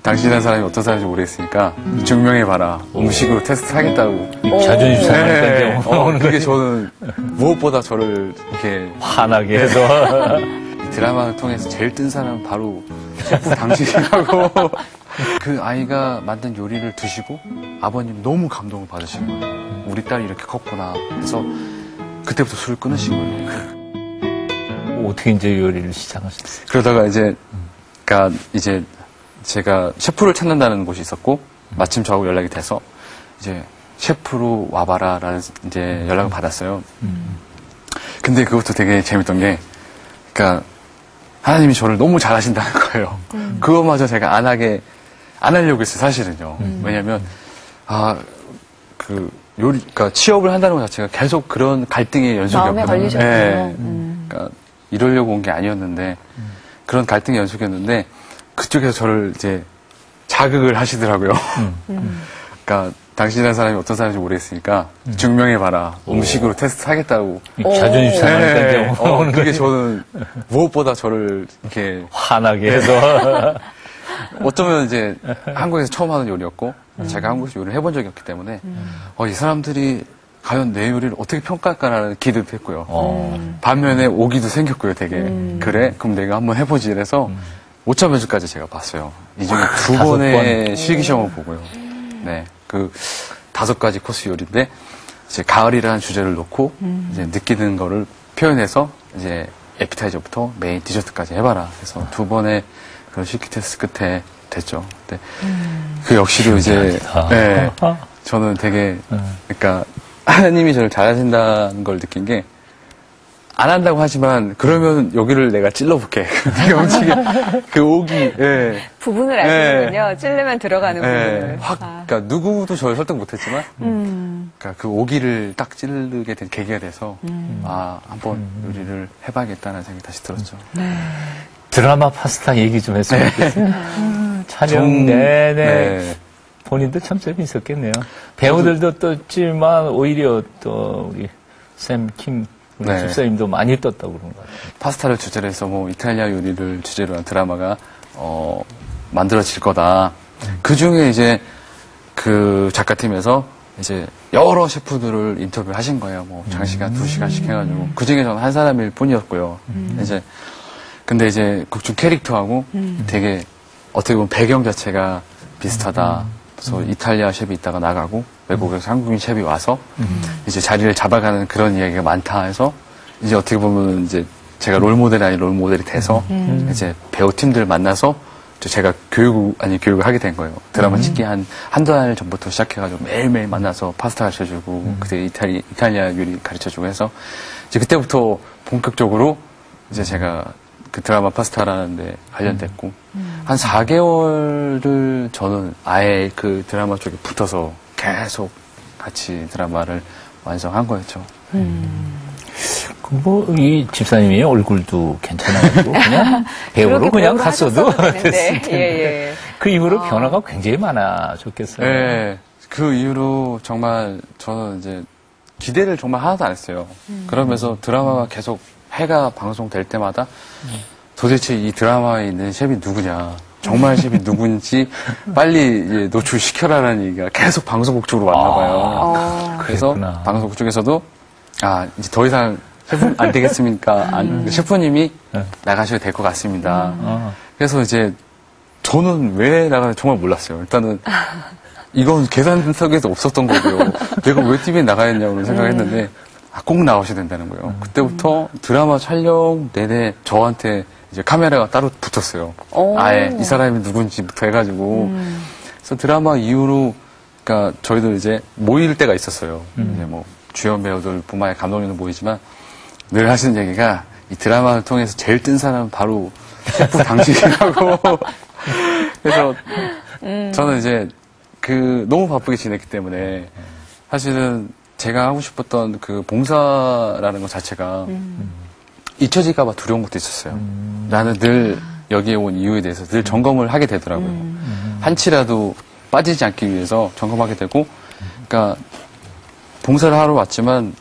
당신이라는 사람이 어떤 사람인지 모르겠으니까 증명해봐라. 음식으로 테스트 하겠다고. 자존심 네. 상하니까 그게 저는 무엇보다 저를 이렇게 화나게 해서 이 드라마를 통해서 제일 뜬 사람은 바로 셰프 당신이라고. 그 아이가 만든 요리를 드시고 아버님 너무 감동을 받으시는 거예요. 우리 딸이 이렇게 컸구나. 그래서 그때부터 술을 끊으신 거예요. 어떻게 이제 요리를 시작하셨어요? 그러다가 이제, 그러니까 이제 제가 셰프를 찾는다는 곳이 있었고 마침 저하고 연락이 돼서 이제 셰프로 와봐라라는 이제 연락을 받았어요. 근데 그것도 되게 재밌던 게, 그러니까 하나님이 저를 너무 잘하신다는 거예요. 그거마저 제가 안 하려고 했어요, 사실은요. 왜냐면 그러니까 취업을 한다는 것 자체가 계속 그런 갈등의 연속이었거든요. 마음에 걸리셨군요. 네. 그러니까 이러려고 온 게 아니었는데 그런 갈등의 연속이었는데 그쪽에서 저를 이제 자극을 하시더라고요. 그러니까 당신이라는 사람이 어떤 사람인지 모르겠으니까 증명해봐라. 음식으로 테스트 하겠다고. 자존심 상하니까 그게 저는 무엇보다 저를 이렇게 화나게 해서 어쩌면 이제 한국에서 처음 하는 요리였고 제가 한국에서 요리를 해본 적이 없기 때문에 이 사람들이 과연 내 요리를 어떻게 평가할까라는 기대도 했고요. 반면에 오기도 생겼고요, 되게. 그래? 그럼 내가 한번 해보지. 이래서 5.1주까지 제가 봤어요. 이 중에 2번의 실기시험을 보고요. 네. 그 5가지 코스 요리인데, 이제 가을이라는 주제를 놓고, 이제 느끼는 거를 표현해서, 이제 에피타이저부터 메인 디저트까지 해봐라. 그래서 2번의 그런 실기 테스트 끝에 됐죠. 근데 그 역시도 이제, 네. 저는 되게, 그러니까, 하나님이 저를 잘하신다는 걸 느낀 게, 안 한다고 하지만, 그러면 여기를 내가 찔러볼게. 그 오기, 예. 부분을 아시는군요. 찔르면 들어가는 부분을. 그러니까 누구도 저를 설득 못했지만, 그러니까 그 오기를 딱 찌르게 된 계기가 돼서, 한번 요리를 해봐야겠다는 생각이 다시 들었죠. 드라마 파스타 얘기 좀 했으면 좋겠어요. 촬영 내내. 네. 본인도 참 재미있었겠네요. 배우들도 떴지만 오히려 또 우리 샘 킴 우리 네. 집사님도 많이 떴다고 그런 것 같아요. 파스타를 주제로 해서 뭐 이탈리아 요리를 주제로 한 드라마가 만들어질 거다. 그 중에 이제 그 작가팀에서 이제 여러 셰프들을 인터뷰를 하신 거예요. 뭐 장시간 2시간씩 해가지고 그 중에 저는 한 사람일 뿐이었고요. 근데 이제 극중 캐릭터하고 되게 어떻게 보면 배경 자체가 비슷하다. 그래서 이탈리아 셰프이 있다가 나가고 외국에서 한국인 셰프이 와서 이제 자리를 잡아가는 그런 이야기가 많다 해서 이제 어떻게 보면 이제 제가 롤모델이 아닌 롤모델이 돼서 이제 배우팀들 만나서 제가 교육을 하게 된 거예요. 드라마 찍기 한두 달 전부터 시작해가지고 매일매일 만나서 파스타 가르쳐주고 그때 이탈리아 요리 가르쳐주고 해서 이제 그때부터 본격적으로 이제 제가 그 드라마 파스타라는 데 관련됐고 한 4개월을 저는 아예 그 드라마 쪽에 붙어서 계속 같이 드라마를 완성한 거였죠. 이 집사님이 얼굴도 괜찮아가지고 그냥 배우로 그냥 갔어도 됐을 텐데. 예. 그 이후로 변화가 굉장히 많아졌겠어요. 네. 그 이후로 정말 저는 이제 기대를 정말 하나도 안 했어요. 그러면서 드라마가 계속 회가 방송될 때마다 도대체 이 드라마에 있는 셰프이 누구냐, 정말 셰프이 누군지 빨리 이제 노출시켜라라는 얘기가 계속 방송국 쪽으로 왔나 봐요. 그래서 그랬구나. 방송국 쪽에서도 이제 더 이상 셰프 안 되겠습니까? 셰프님이 나가셔도 될 것 같습니다. 그래서 이제 저는 왜 나가는지 정말 몰랐어요. 일단은 이건 계산 속에서 없었던 거고요. 내가 왜 TV에 나가야 했냐고 생각했는데 꼭 나오셔야 된다는 거예요. 그때부터 드라마 촬영 내내 저한테 이제 카메라가 따로 붙었어요. 아예 이 사람이 누군지부터 해가지고. 그래서 드라마 이후로 그러니까 저희들 이제 모일 때가 있었어요. 이제 뭐 주연 배우들 뿐만 아니라 감독님도 모이지만 늘 하시는 얘기가 이 드라마를 통해서 제일 뜬 사람은 바로 셰프 당신이라고. 그래서 저는 이제 너무 바쁘게 지냈기 때문에 사실은 제가 하고 싶었던 그 봉사라는 것 자체가 잊혀질까봐 두려운 것도 있었어요. 나는 늘 여기에 온 이유에 대해서 늘 점검을 하게 되더라고요. 한치라도 빠지지 않기 위해서 점검하게 되고, 그러니까 봉사를 하러 왔지만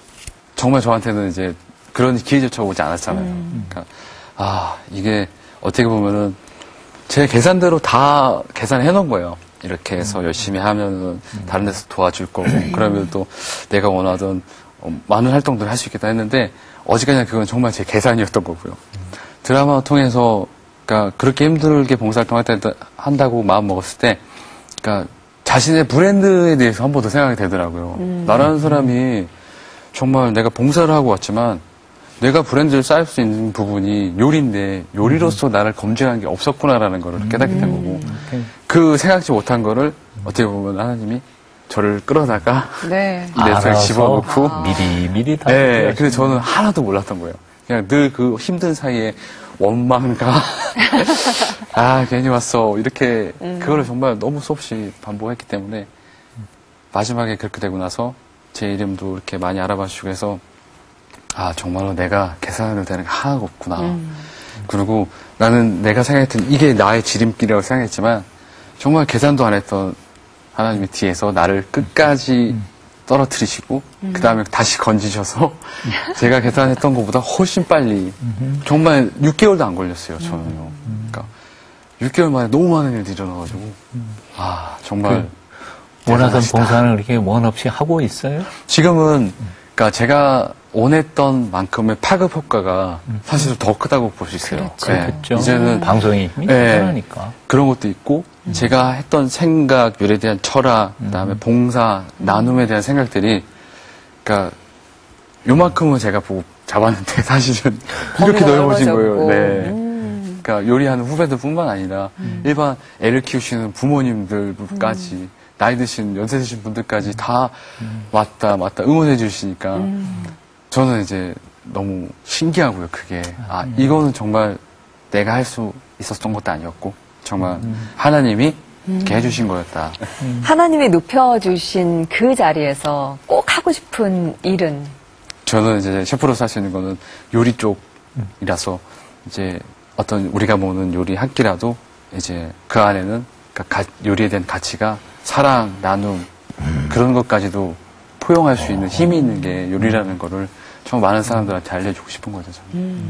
정말 저한테는 이제 그런 기회조차 오지 않았잖아요. 그러니까 이게 어떻게 보면은 제 계산대로 다 계산해 놓은 거예요. 이렇게 해서 열심히 하면은 다른 데서 도와줄 거고, 그러면 또 내가 원하던 많은 활동들을 할 수 있겠다 했는데, 어지간히 그건 정말 제 계산이었던 거고요. 드라마 통해서, 그러니까 그렇게 힘들게 봉사활동 한다고 마음 먹었을 때, 그러니까 자신의 브랜드에 대해서 한 번 더 생각이 되더라고요. 나라는 사람이 정말 내가 봉사를 하고 왔지만, 내가 브랜드를 쌓을 수 있는 부분이 요리인데 요리로서 나를 검증한 게 없었구나라는 걸 깨닫게 된 거고 그 생각지 못한 거를 어떻게 보면 하나님이 저를 끌어다가 네. 내 손에 집어넣고 미리 다. 네, 근데 저는 하나도 몰랐던 거예요. 그냥 늘 그 힘든 사이에 원망과 괜히 왔어 이렇게 그거를 정말 너무 수없이 반복했기 때문에 마지막에 그렇게 되고 나서 제 이름도 이렇게 많이 알아봐 주시고 해서 정말로 내가 계산을 되는 게 하나가 없구나. 그리고 나는 내가 생각했던 이게 나의 지름길이라고 생각했지만 정말 계산도 안 했던 하나님이 뒤에서 나를 끝까지 떨어뜨리시고 그 다음에 다시 건지셔서 제가 계산했던 것보다 훨씬 빨리 정말 6개월도 안 걸렸어요. 저는요. 그러니까 6개월 만에 너무 많은 일들이 일어나가지고 정말 원하던 봉사는 그렇게 원 없이 하고 있어요? 지금은 그러니까 제가 원했던 만큼의 파급 효과가 사실 더 크다고 볼 수 있어요. 그렇죠. 이제는 방송이 힘이 대단하니까. 그런 것도 있고 제가 했던 생각, 요리에 대한 철학, 그다음에 봉사, 나눔에 대한 생각들이 그러니까 요만큼은 제가 보고 잡았는데 사실은 이렇게 넓어진 거예요. 네. 그러니까 요리하는 후배들뿐만 아니라 일반 애를 키우시는 부모님들까지 나이 드신 연세 드신 분들까지 다 왔다 응원해 주시니까 저는 이제 너무 신기하고요. 그게 이거는 정말 내가 할 수 있었던 것도 아니었고 정말 하나님이 이렇게 해주신 거였다. 하나님이 높여주신 그 자리에서 꼭 하고 싶은 일은? 저는 이제 셰프로서 할 수 있는 거는 요리 쪽이라서 이제 어떤 우리가 먹는 요리 한 끼라도 이제 그 안에는 그러니까 요리에 대한 가치가 사랑, 나눔 그런 것까지도 포용할 수 있는 힘이 있는 게 요리라는 거를 정말 많은 사람들한테 알려주고 싶은 거죠. 저는.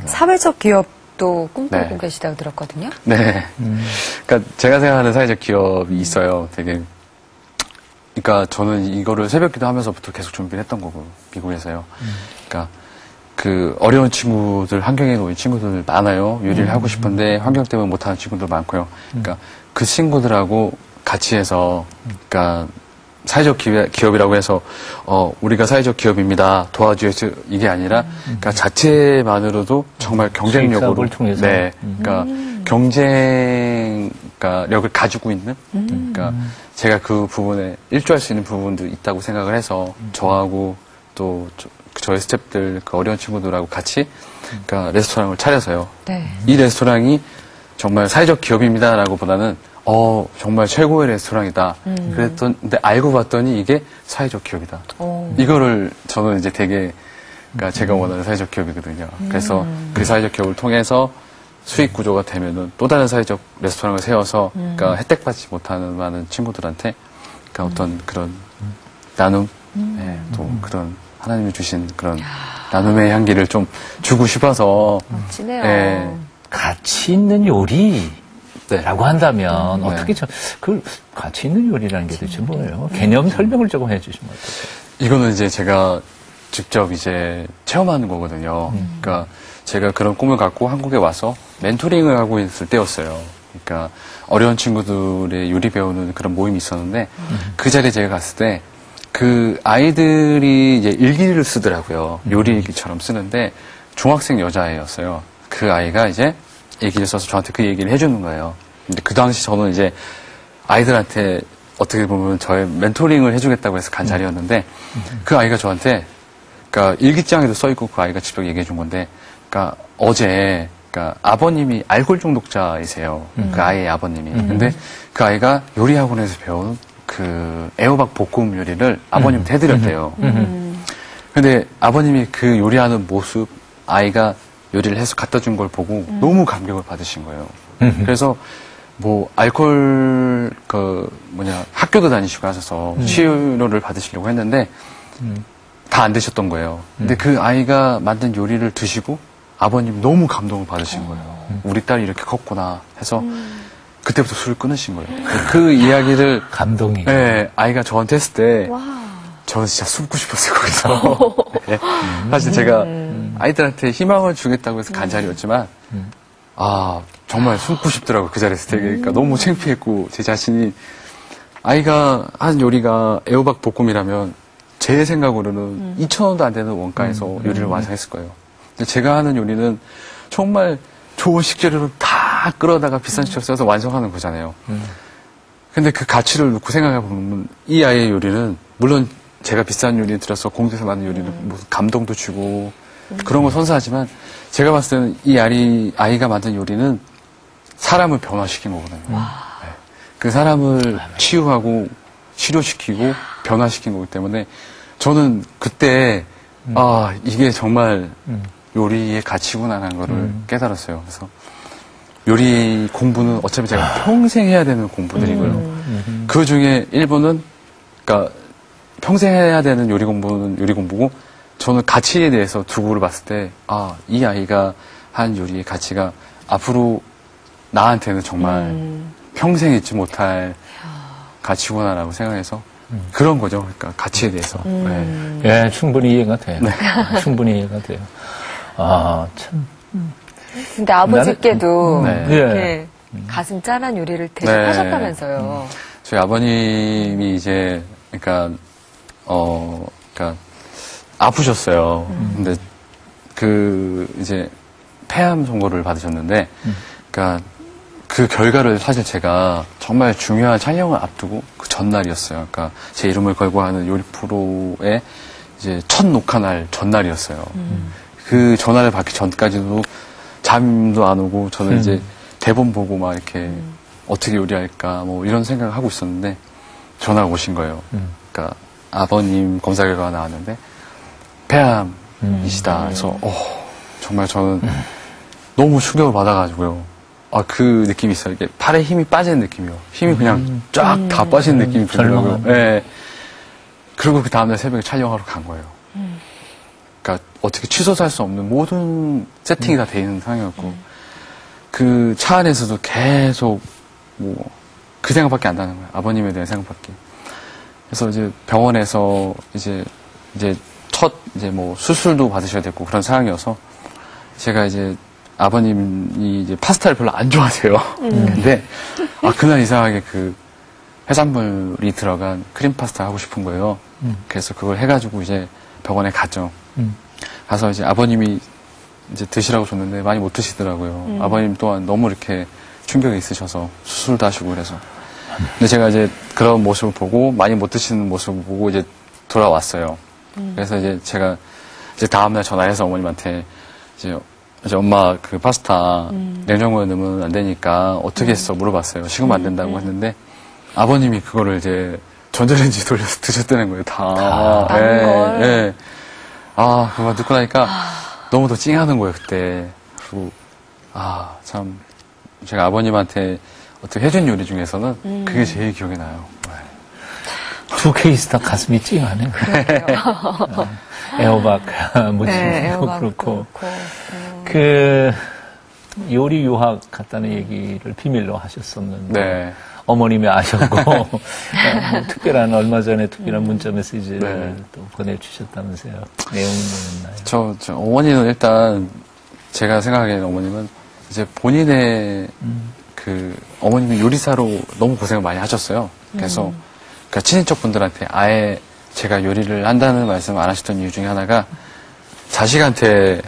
사회적 기업도 꿈꾸고 계시다고 들었거든요. 네. 그러니까 제가 생각하는 사회적 기업이 있어요. 되게. 그러니까 저는 이거를 새벽기도 하면서부터 계속 준비를 했던 거고 미국에서요. 그러니까 그 어려운 친구들, 환경에 놓인 친구들 많아요. 요리를 하고 싶은데 환경 때문에 못하는 친구들 많고요. 그러니까 그 친구들하고 같이 해서, 그러니까 사회적 기업이라고 해서 우리가 사회적 기업입니다. 도와주세요. 이게 아니라, 그러니까 자체만으로도 정말 경쟁력으로, 통해서. 네, 그러니까 경쟁력을 가지고 있는, 그러니까 제가 그 부분에 일조할 수 있는 부분도 있다고 생각을 해서 저하고 또 저희 스태프들 그 어려운 친구들하고 같이 그러니까 레스토랑을 차려서요. 네. 이 레스토랑이 정말 사회적 기업입니다라고 보다는 정말 최고의 레스토랑이다. 그랬던데 알고 봤더니 이게 사회적 기업이다. 이거를 저는 이제 되게 그러니까 제가 원하는 사회적 기업이거든요. 그래서 그 사회적 기업을 통해서 수익 구조가 되면은 또 다른 사회적 레스토랑을 세워서 그러니까 혜택받지 못하는 많은 친구들한테 그러니까 어떤 그런 나눔, 또 그런 하나님이 주신 그런 나눔의 향기를 좀 주고 싶어서. 멋지네요. 가치 있는 요리라고 한다면 어떻게 그 가치 있는 요리라는 게 도대체 뭐예요? 개념 설명을 조금 해주시면 어떠세요? 이거는 이제 제가 직접 이제 체험하는 거거든요. 그러니까 제가 그런 꿈을 갖고 한국에 와서 멘토링을 하고 있을 때였어요. 그러니까 어려운 친구들의 요리 배우는 그런 모임이 있었는데 그 자리에 제가 갔을 때 그 아이들이 이제 일기를 쓰더라고요. 요리 일기처럼 쓰는데 중학생 여자애였어요. 그 아이가 이제 일기를 써서 저한테 그 얘기를 해주는 거예요. 근데 그 당시 저는 이제 아이들한테 어떻게 보면 저의 멘토링을 해주겠다고 해서 간 자리였는데 그 아이가 저한테 그러니까 일기장에도 써있고 그 아이가 직접 얘기해 준 건데 그러니까 어제 그러니까 아버님이 알코올 중독자이세요. 그 아이의 아버님이. 근데 그 아이가 요리 학원에서 배운 그 애호박 볶음 요리를 아버님한테 해드렸대요. 근데 아버님이 그 요리하는 모습 아이가 요리를 해서 갖다 준 걸 보고 너무 감격을 받으신 거예요. 그래서 뭐 알코올 학교도 다니시고 하셔서 치료를 받으시려고 했는데 다 안 되셨던 거예요. 근데 그 아이가 만든 요리를 드시고 아버님 너무 감동을 받으신 거예요. 우리 딸이 이렇게 컸구나 해서 그때부터 술을 끊으신 거예요. 그 이야기를 감동이. 네, 아이가 저한테 했을 때 저는 진짜 숨고 싶었어요. 거기서. 네. 사실 제가 아이들한테 희망을 주겠다고 해서 간 자리였지만 정말 숨고 싶더라고요. 그 자리에서 되게. 그러니까 너무 창피했고 제 자신이 아이가 한 요리가 애호박 볶음이라면 제 생각으로는 2,000원도 안 되는 원가에서 요리를 완성했을 거예요. 근데 제가 하는 요리는 정말 좋은 식재료를 다 끌어다가 비싼 식재료 써서 완성하는 거잖아요. 근데 그 가치를 놓고 생각해보면 이 아이의 요리는 물론 제가 비싼 요리 들여서 공들여서 만든 요리는 무슨 감동도 주고 그런 걸 선사하지만 제가 봤을 때는 이 아이가 만든 요리는 사람을 변화시킨 거거든요. 네. 그 사람을 치유하고 치료시키고 변화시킨 거기 때문에 저는 그때 이게 정말 요리의 가치구나라는 거를 깨달았어요. 그래서 요리 공부는 어차피 제가 평생 해야 되는 공부들이고요. 그 중에 일부는 그러니까 평생 해야 되는 요리 공부고 저는 가치에 대해서 두고를 봤을 때 이 아이가 한 요리의 가치가 앞으로 나한테는 정말 평생 잊지 못할 가치구나라고 생각해서 그런 거죠. 그러니까 가치에 대해서. 네. 예, 충분히 이해가 돼요. 네. 충분히 이해가 돼요. 참. 근데 아버지께도 네. 이렇게 가슴 짠한 요리를 대접하셨다면서요. 저희 아버님이 이제 그러니까 아프셨어요. 근데 이제 폐암 선고를 받으셨는데 그러니까 그 결과를 사실 제가 정말 중요한 촬영을 앞두고 그 전날이었어요. 그러니까 제 이름을 걸고 하는 요리 프로의 이제 첫 녹화 날 전날이었어요. 그 전화를 받기 전까지도 잠도 안 오고 저는 이제 대본 보고 막 이렇게 어떻게 요리할까 뭐 이런 생각을 하고 있었는데 전화가 오신 거예요. 그러니까 아버님 검사 결과가 나왔는데 폐암이시다. 그래서 정말 저는 너무 충격을 받아가지고요. 그 느낌이 있어요. 이게 팔에 힘이 빠지는 느낌이요. 힘이 그냥 쫙 다 빠지는 느낌이 들더라고요. 네. 그리고 그 다음날 새벽에 촬영하러 간 거예요. 그러니까 어떻게 취소할 수 없는 모든 세팅이 다 돼 있는 상황이었고 그 차 안에서도 계속 그 생각밖에 안 나는 거예요. 아버님에 대한 생각밖에. 그래서 이제 병원에서 이제 첫 수술도 받으셔야 됐고 그런 상황이어서 제가 이제 아버님이 이제 파스타를 별로 안 좋아하세요. 근데 그날 이상하게 그 해산물이 들어간 크림 파스타 하고 싶은 거예요. 그래서 그걸 해가지고 이제 병원에 갔죠. 가서 이제 아버님이 이제 드시라고 줬는데 많이 못 드시더라고요. 아버님 또한 너무 이렇게 충격이 있으셔서 수술도 하시고 그래서. 근데 제가 이제 그런 모습을 보고 많이 못 드시는 모습을 보고 이제 돌아왔어요. 그래서 이제 제가 이제 다음날 전화해서 어머님한테 이제 엄마 그 파스타 냉장고에 넣으면 안 되니까 어떻게 했어 물어봤어요. 식으면 안 된다고 했는데 아버님이 그거를 이제 전자레인지 돌려서 드셨다는 거예요. 다. 걸. 예. 그거 듣고 나니까 너무 더 찡하는 거예요, 그때. 그리고, 참, 제가 아버님한테 어떻게 해준 요리 중에서는 그게 제일 기억에 나요. 두 케이스 다 가슴이 찡하네. 애호박 무침도 그렇고. 그 요리 유학 갔다는 얘기를 비밀로 하셨었는데 네. 어머님이 아셨고 얼마 전에 특별한 문자 메시지를 또 보내주셨다면서요. 내용이 뭐였나요? 저 어머니는 일단 제가 생각하기에는 어머님은 이제 본인의 어머님이 요리사로 너무 고생을 많이 하셨어요. 그래서 그러니까 친인척 분들한테 아예 제가 요리를 한다는 말씀을 안 하셨던 이유 중에 하나가 자식한테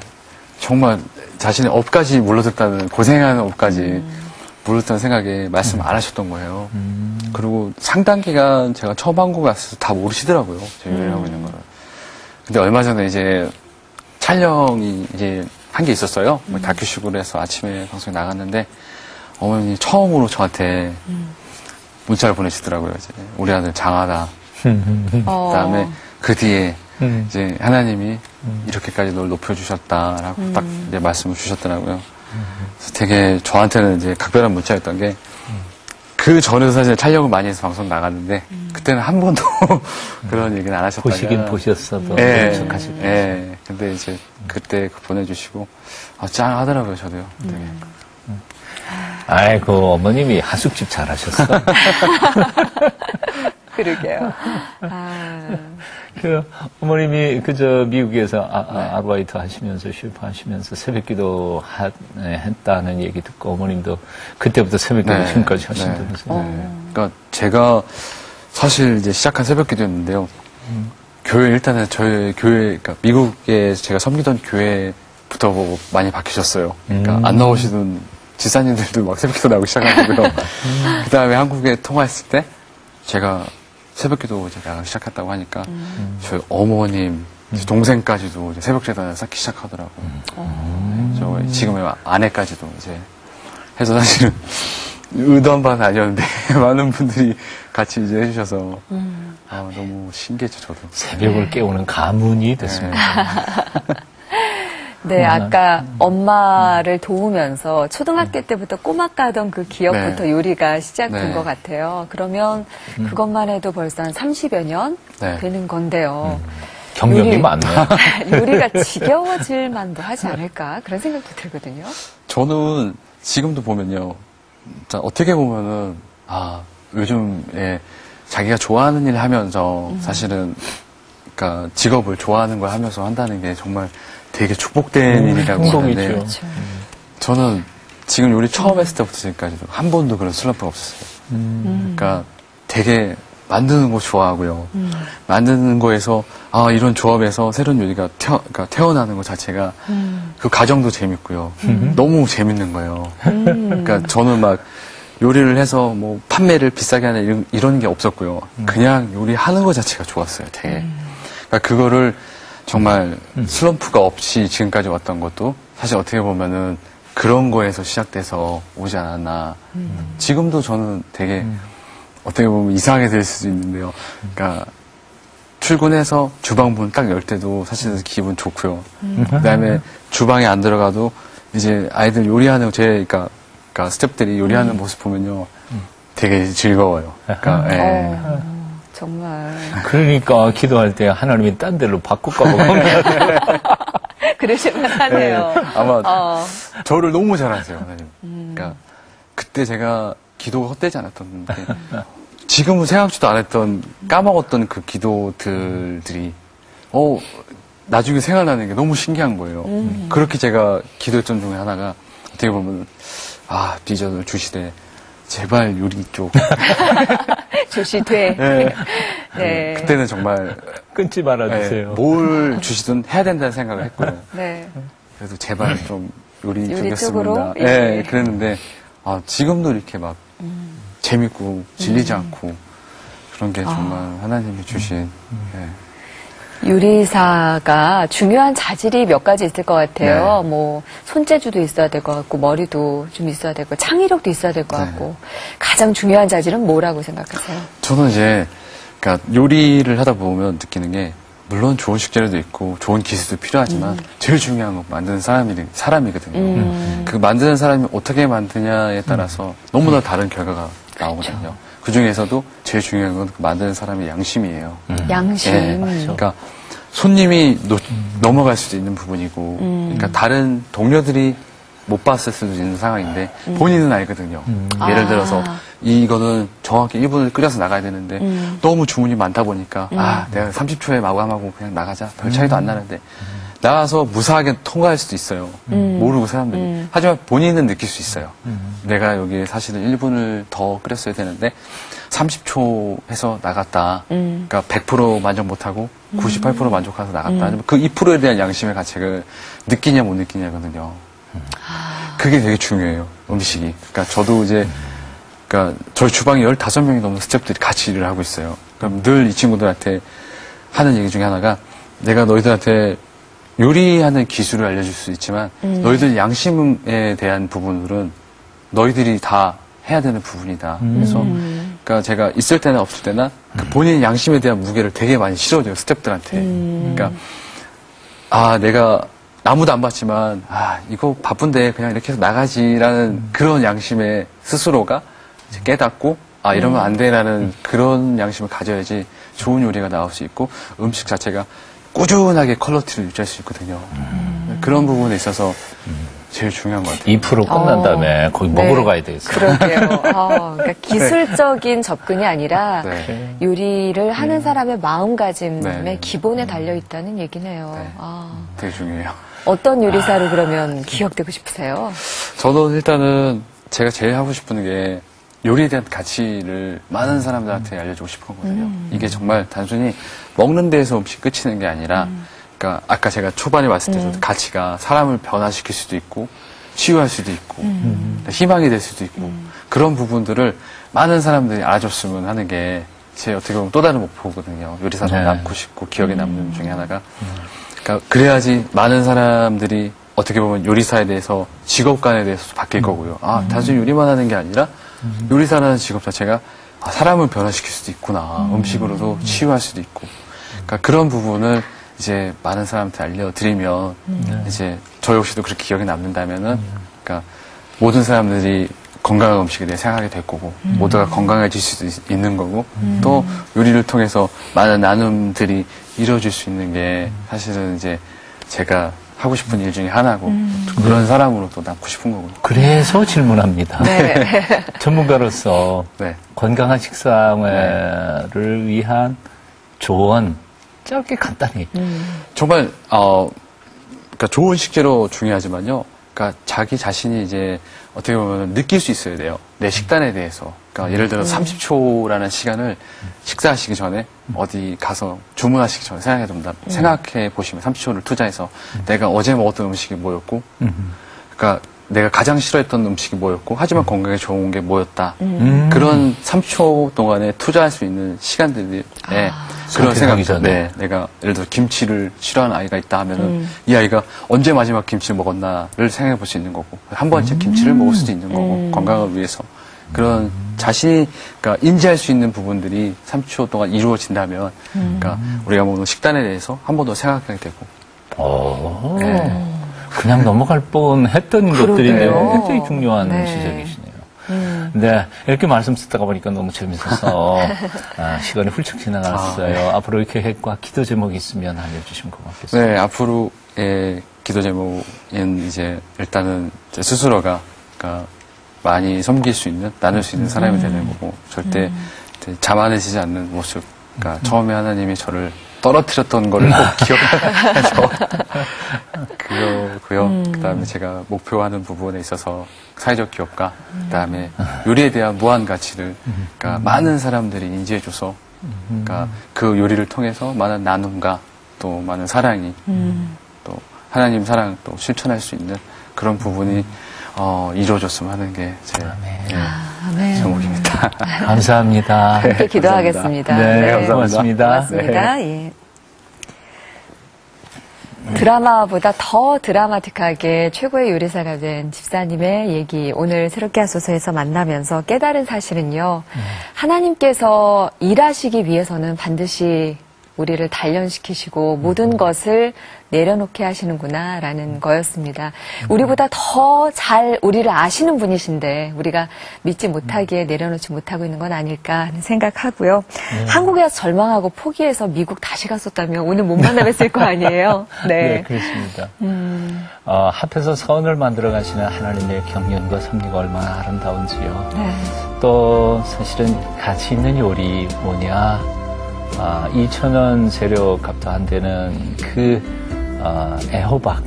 정말 자신의 업까지 물러듣다는 고생하는 업까지 물렀다는 생각에 말씀 안 하셨던 거예요. 그리고 상당 기간 제가 처음 한국 갔을 때 다 모르시더라고요. 제가 요리를 하고 있는 거를. 근데 얼마 전에 이제 촬영이 이제 한 게 있었어요. 뭐 다큐식으로 해서 아침에 방송에 나갔는데 어머니 처음으로 저한테 문자를 보내시더라고요. 이제 우리 아들 장하다. 그다음에 그 뒤에 이제 하나님이 이렇게까지 널 높여주셨다라고 딱 이제 말씀을 주셨더라고요. 그래서 되게 저한테는 이제 각별한 문자였던 게 그 전에도 사실 촬영을 많이 해서 방송 나갔는데 그때는 한 번도 그런 얘기는 안 하셨다가 보시긴 보셨어도 예, 예. 근데 이제 그때 보내주시고 짱하더라고요. 저도요. 되게. 아이고 어머님이 하숙집 잘하셨어. 그러게요. 그 어머님이 그저 미국에서 아르바이트 하시면서 셰프 하시면서 새벽기도 했다는 얘기 듣고 어머님도 그때부터 새벽기도 지금까지 하신다면서요. 그러니까 제가 사실 이제 시작한 새벽기도였는데요. 교회 일단은 저희 교회 그러니까 미국에 제가 섬기던 교회부터 많이 바뀌셨어요. 그러니까 안 나오시던 지사님들도 막 새벽기도 나오기 시작하고요. 그 다음에 한국에 통화했을 때 제가 새벽기도 제가 시작했다고 하니까 저희 어머님, 동생까지도 이제 새벽제단을 쌓기 시작하더라고요. 저 지금의 아내까지도 이제 해서 사실은 의도한 바는 아니었는데 많은 분들이 같이 이제 해주셔서 너무 신기했죠 저도. 새벽을 깨우는 가문이 됐습니다. 네, 아까 엄마를 도우면서 초등학교 때부터 꼬막 가던 그 기억부터 요리가 시작된 것 같아요. 그러면 그것만 해도 벌써 한 30여 년 되는 건데요. 경력이 많네요. 요리가 지겨워질 만도 하지 않을까 그런 생각도 들거든요. 저는 지금도 보면요. 어떻게 보면은 요즘에 자기가 좋아하는 일 하면서 사실은 그러니까 직업을 좋아하는 걸 하면서 한다는 게 정말 되게 축복된 일이라고 하는데 그렇죠. 저는 지금 요리 처음 했을 때부터 지금까지도 한 번도 그런 슬럼프가 없었어요. 그러니까 되게 만드는 거 좋아하고요. 만드는 거에서 이런 조합에서 새로운 요리가 그러니까 태어나는 것 자체가 그 과정도 재밌고요. 너무 재밌는 거예요. 그러니까 저는 막 요리를 해서 뭐 판매를 비싸게 하는 이런 게 없었고요. 그냥 요리하는 것 자체가 좋았어요. 되게. 그러니까 그거를 정말 슬럼프가 없이 지금까지 왔던 것도 사실 어떻게 보면은 그런 거에서 시작돼서 오지 않았나. 지금도 저는 되게 어떻게 보면 이상하게 될 수도 있는데요. 그러니까 출근해서 주방 문 딱 열 때도 사실은 기분 좋고요. 그다음에 주방에 안 들어가도 이제 아이들 요리하는 그러니까 스태프들이 요리하는 모습 보면요. 되게 즐거워요. 그러니까 정말. 그러니까 기도할 때 하나님이 딴 데로 바꿀까 보고. 그러실만 하네요. 아마 저를 너무 잘 아세요, 하나님. 그러니까 그때 제가 기도가 헛되지 않았던 게 지금은 생각지도 안 했던 까먹었던 그 기도들이 나중에 생각나는 게 너무 신기한 거예요. 그렇게 제가 기도했던 중에 하나가 어떻게 보면 비전을 주시되 제발 요리 쪽 주시되 네. 그때는 정말 끊지 말아주세요. 뭘 주시든 해야 된다는 생각을 했고요. 네. 그래서 제발 좀 요리 쪽으로? 쪽이었습니다. 네, 그랬는데 지금도 이렇게 막 재밌고 질리지 않고 그런 게 정말 하나님이 주신 요리사가 중요한 자질이 몇 가지 있을 것 같아요. 뭐 손재주도 있어야 될 것 같고 머리도 좀 있어야 되고 창의력도 있어야 될 것 같고 가장 중요한 자질은 뭐라고 생각하세요? 저는 이제 그러니까 요리를 하다 보면 느끼는 게 물론 좋은 식재료도 있고 좋은 기술도 필요하지만 제일 중요한 건 만드는 사람이거든요. 그 만드는 사람이 어떻게 만드냐에 따라서 너무나 다른 결과가 나오거든요. 그렇죠. 그 중에서도 제일 중요한 건 그 만드는 사람의 양심이에요. 양심. 그러니까 손님이 넘어갈 수도 있는 부분이고, 그러니까 다른 동료들이 못 봤을 수도 있는 상황인데 본인은 알거든요. 예를 들어서 이거는 정확히 1분을 끓여서 나가야 되는데 너무 주문이 많다 보니까 내가 30초에 마감하고 그냥 나가자. 별 차이도 안 나는데 나와서 무사하게 통과할 수도 있어요. 모르고 사람들이. 하지만 본인은 느낄 수 있어요. 내가 여기 사실은 1분을 더 끓였어야 되는데 30초 해서 나갔다. 그러니까 100% 만족 못하고 98% 만족해서 나갔다. 하지만 그 2%에 대한 양심의 가책을 느끼냐 못 느끼냐거든요. 그게 되게 중요해요. 음식이. 그러니까 저도 이제 그러니까 저희 주방에 15명이 넘는 스태프들이 같이 일을 하고 있어요. 그럼 늘 이 친구들한테 하는 얘기 중에 하나가 내가 너희들한테 요리하는 기술을 알려줄 수 있지만 너희들 양심에 대한 부분들은 너희들이 다 해야 되는 부분이다. 그래서 그러니까 제가 있을 때나 없을 때나 그 본인 양심에 대한 무게를 되게 많이 실어줘요. 스태프들한테. 그러니까 내가 아무도 안 봤지만 이거 바쁜데 그냥 이렇게 해서 나가지라는 그런 양심의 스스로가 이제 깨닫고 이러면 안 돼라는 그런 양심을 가져야지 좋은 요리가 나올 수 있고 음식 자체가 꾸준하게 퀄리티를 유지할 수 있거든요. 그런 부분에 있어서 제일 중요한 것 같아요. 2% 끝난 다음에 거기 먹으러 가야 되겠어요. 그러게요. 그러니까 기술적인 접근이 아니라 네. 요리를 하는 사람의 마음가짐의 네. 기본에 달려 있다는 얘기네요. 네. 되게 중요해요. 어떤 요리사로 그러면 기억되고 싶으세요? 저는 일단은 제가 제일 하고 싶은 게 요리에 대한 가치를 많은 사람들한테 알려주고 싶었거든요. 이게 정말 단순히 먹는 데에서 음식 끝이는 게 아니라 그러니까 아까 제가 초반에 왔을 때도 가치가 사람을 변화시킬 수도 있고 치유할 수도 있고 희망이 될 수도 있고 그런 부분들을 많은 사람들이 알아줬으면 하는 게 제 어떻게 보면 또 다른 목표거든요. 요리사로 남고 싶고 기억에 남는 중에 하나가 그러니까 그래야지 많은 사람들이 어떻게 보면 요리사에 대해서 직업관에 대해서 바뀔 거고요. 단순히 요리만 하는 게 아니라 요리사라는 직업 자체가 사람을 변화시킬 수도 있구나. 음식으로도 치유할 수도 있고. 그러니까 그런 부분을 이제 많은 사람한테 알려드리면 이제 저 역시도 그렇게 기억에 남는다면은 그러니까 모든 사람들이 건강한 음식에 대해 생각하게 될 거고 모두가 건강해질 수도 있는 거고 또 요리를 통해서 많은 나눔들이 이루어질 수 있는 게 사실은 이제 제가 하고 싶은 일 중에 하나고 그런 사람으로 또 남고 싶은 거고요. 그래서 질문합니다. 네. 전문가로서 네. 건강한 식사생활을 위한 조언 짧게 간단히. 정말 그러니까 좋은 식재료 중요하지만요. 그러니까 자기 자신이 이제 어떻게 보면 느낄 수 있어야 돼요. 내 식단에 대해서. 그러니까 예를 들어 30초라는 시간을 식사하시기 전에 어디 가서 주문하시기 전에 생각해 보시면 30초를 투자해서 내가 어제 먹었던 음식이 뭐였고, 그러니까 내가 가장 싫어했던 음식이 뭐였고, 하지만 건강에 좋은 게 뭐였다. 그런 3초 동안에 투자할 수 있는 시간들에 그런 생각이 네, 내가 예를 들어 김치를 싫어하는 아이가 있다 하면은 이 아이가 언제 마지막 김치를 먹었나를 생각해 볼 수 있는 거고 한 번쯤 김치를 먹을 수도 있는 거고 건강을 위해서 그런 자신이 그러니까 인지할 수 있는 부분들이 30초 동안 이루어진다면 그러니까 우리가 먹는 식단에 대해서 한 번 더 생각하게 되고 그냥 넘어갈 뻔했던 것들인데 그러게요. 굉장히 중요한 네. 지적이시네요. 네, 이렇게 말씀 듣다가 보니까 너무 재밌어서 시간이 훌쩍 지나갔어요. 앞으로의 계획과 기도 제목이 있으면 알려주시면 고맙겠습니다. 네, 앞으로의 기도 제목은 이제 일단은 제 스스로가 그러니까 많이 섬길 수 있는, 나눌 수 있는 사람이 되는 거고 절대 자만해지지 않는 모습. 그러니까 처음에 하나님이 저를 떨어뜨렸던 거를 꼭 기억해서 그거고요. 그다음에 제가 목표하는 부분에 있어서 사회적 기업과 그다음에 요리에 대한 무한 가치를 그러니까 많은 사람들이 인지해줘서 그러니까 그 요리를 통해서 많은 나눔과 또 많은 사랑이 또 하나님 사랑 또 실천할 수 있는 그런 부분이 이루어졌으면 하는 게 제 제목입니다. 감사합니다. 함께 기도하겠습니다. 네, 감사합니다. 고맙습니다. 고맙습니다. 예. 드라마보다 더 드라마틱하게 최고의 요리사가 된 집사님의 얘기 오늘 새롭게 하소서에서 만나면서 깨달은 사실은요. 하나님께서 일하시기 위해서는 반드시 우리를 단련시키시고 모든 것을 내려놓게 하시는구나라는 거였습니다. 우리보다 더 잘 우리를 아시는 분이신데 우리가 믿지 못하기에 내려놓지 못하고 있는 건 아닐까 하는 생각하고요. 한국에 와서 절망하고 포기해서 미국 다시 갔었다면 오늘 못 만나뵀을 거 아니에요. 네, 그렇습니다. 합해서 선을 만들어 가시는 하나님의 경륜과 섭리가 얼마나 아름다운지요. 또 사실은 가치 있는 요리 뭐냐. 2,000원 재료 값도 안 되는 그 애호박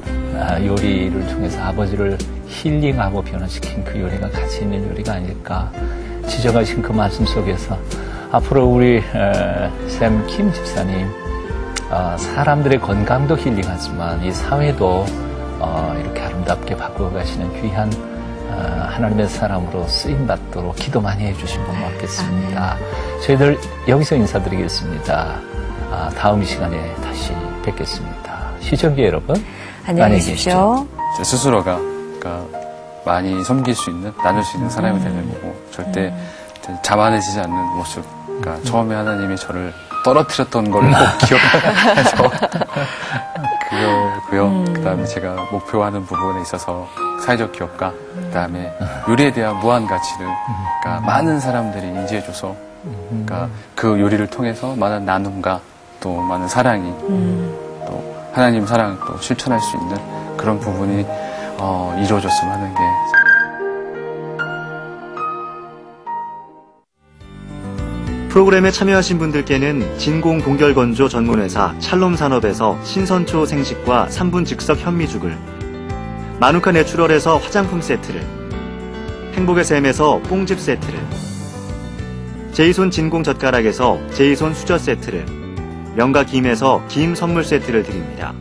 요리를 통해서 아버지를 힐링하고 변화시킨 그 요리가 가치 있는 요리가 아닐까 지적하신 그 말씀 속에서 앞으로 우리 샘 킴 집사님 사람들의 건강도 힐링하지만 이 사회도 이렇게 아름답게 바꾸어 가시는 귀한 하나님의 사람으로 쓰임받도록 기도 많이 해주시면 고맙겠습니다. 저희들 여기서 인사드리겠습니다. 다음 시간에 다시 뵙겠습니다. 시청자 여러분, 안녕히 계십시오. 제 스스로가 그러니까 많이 섬길 수 있는, 나눌 수 있는 사람이 되는 거고 절대 자만해지지 않는 모습. 그러니까 처음에 하나님이 저를 떨어뜨렸던 걸 꼭 기억해서 그거고요. 그다음에 제가 목표하는 부분에 있어서 사회적 기업가, 그다음에 요리에 대한 무한 가치를 그러니까 많은 사람들이 인지해줘서 그러니까 그 요리를 통해서 많은 나눔과 또 많은 사랑이 또 하나님 사랑 또 실천할 수 있는 그런 부분이 이루어졌으면 하는 게. 프로그램에 참여하신 분들께는 진공 동결건조 전문회사 찰롬산업에서 신선초 생식과 3분 즉석 현미죽을, 마누카 내추럴에서 화장품 세트를, 행복의 샘에서 뽕즙 세트를, 제이손 진공 젓가락에서 제이손 수저 세트를, 명가 김에서 김 선물 세트를 드립니다.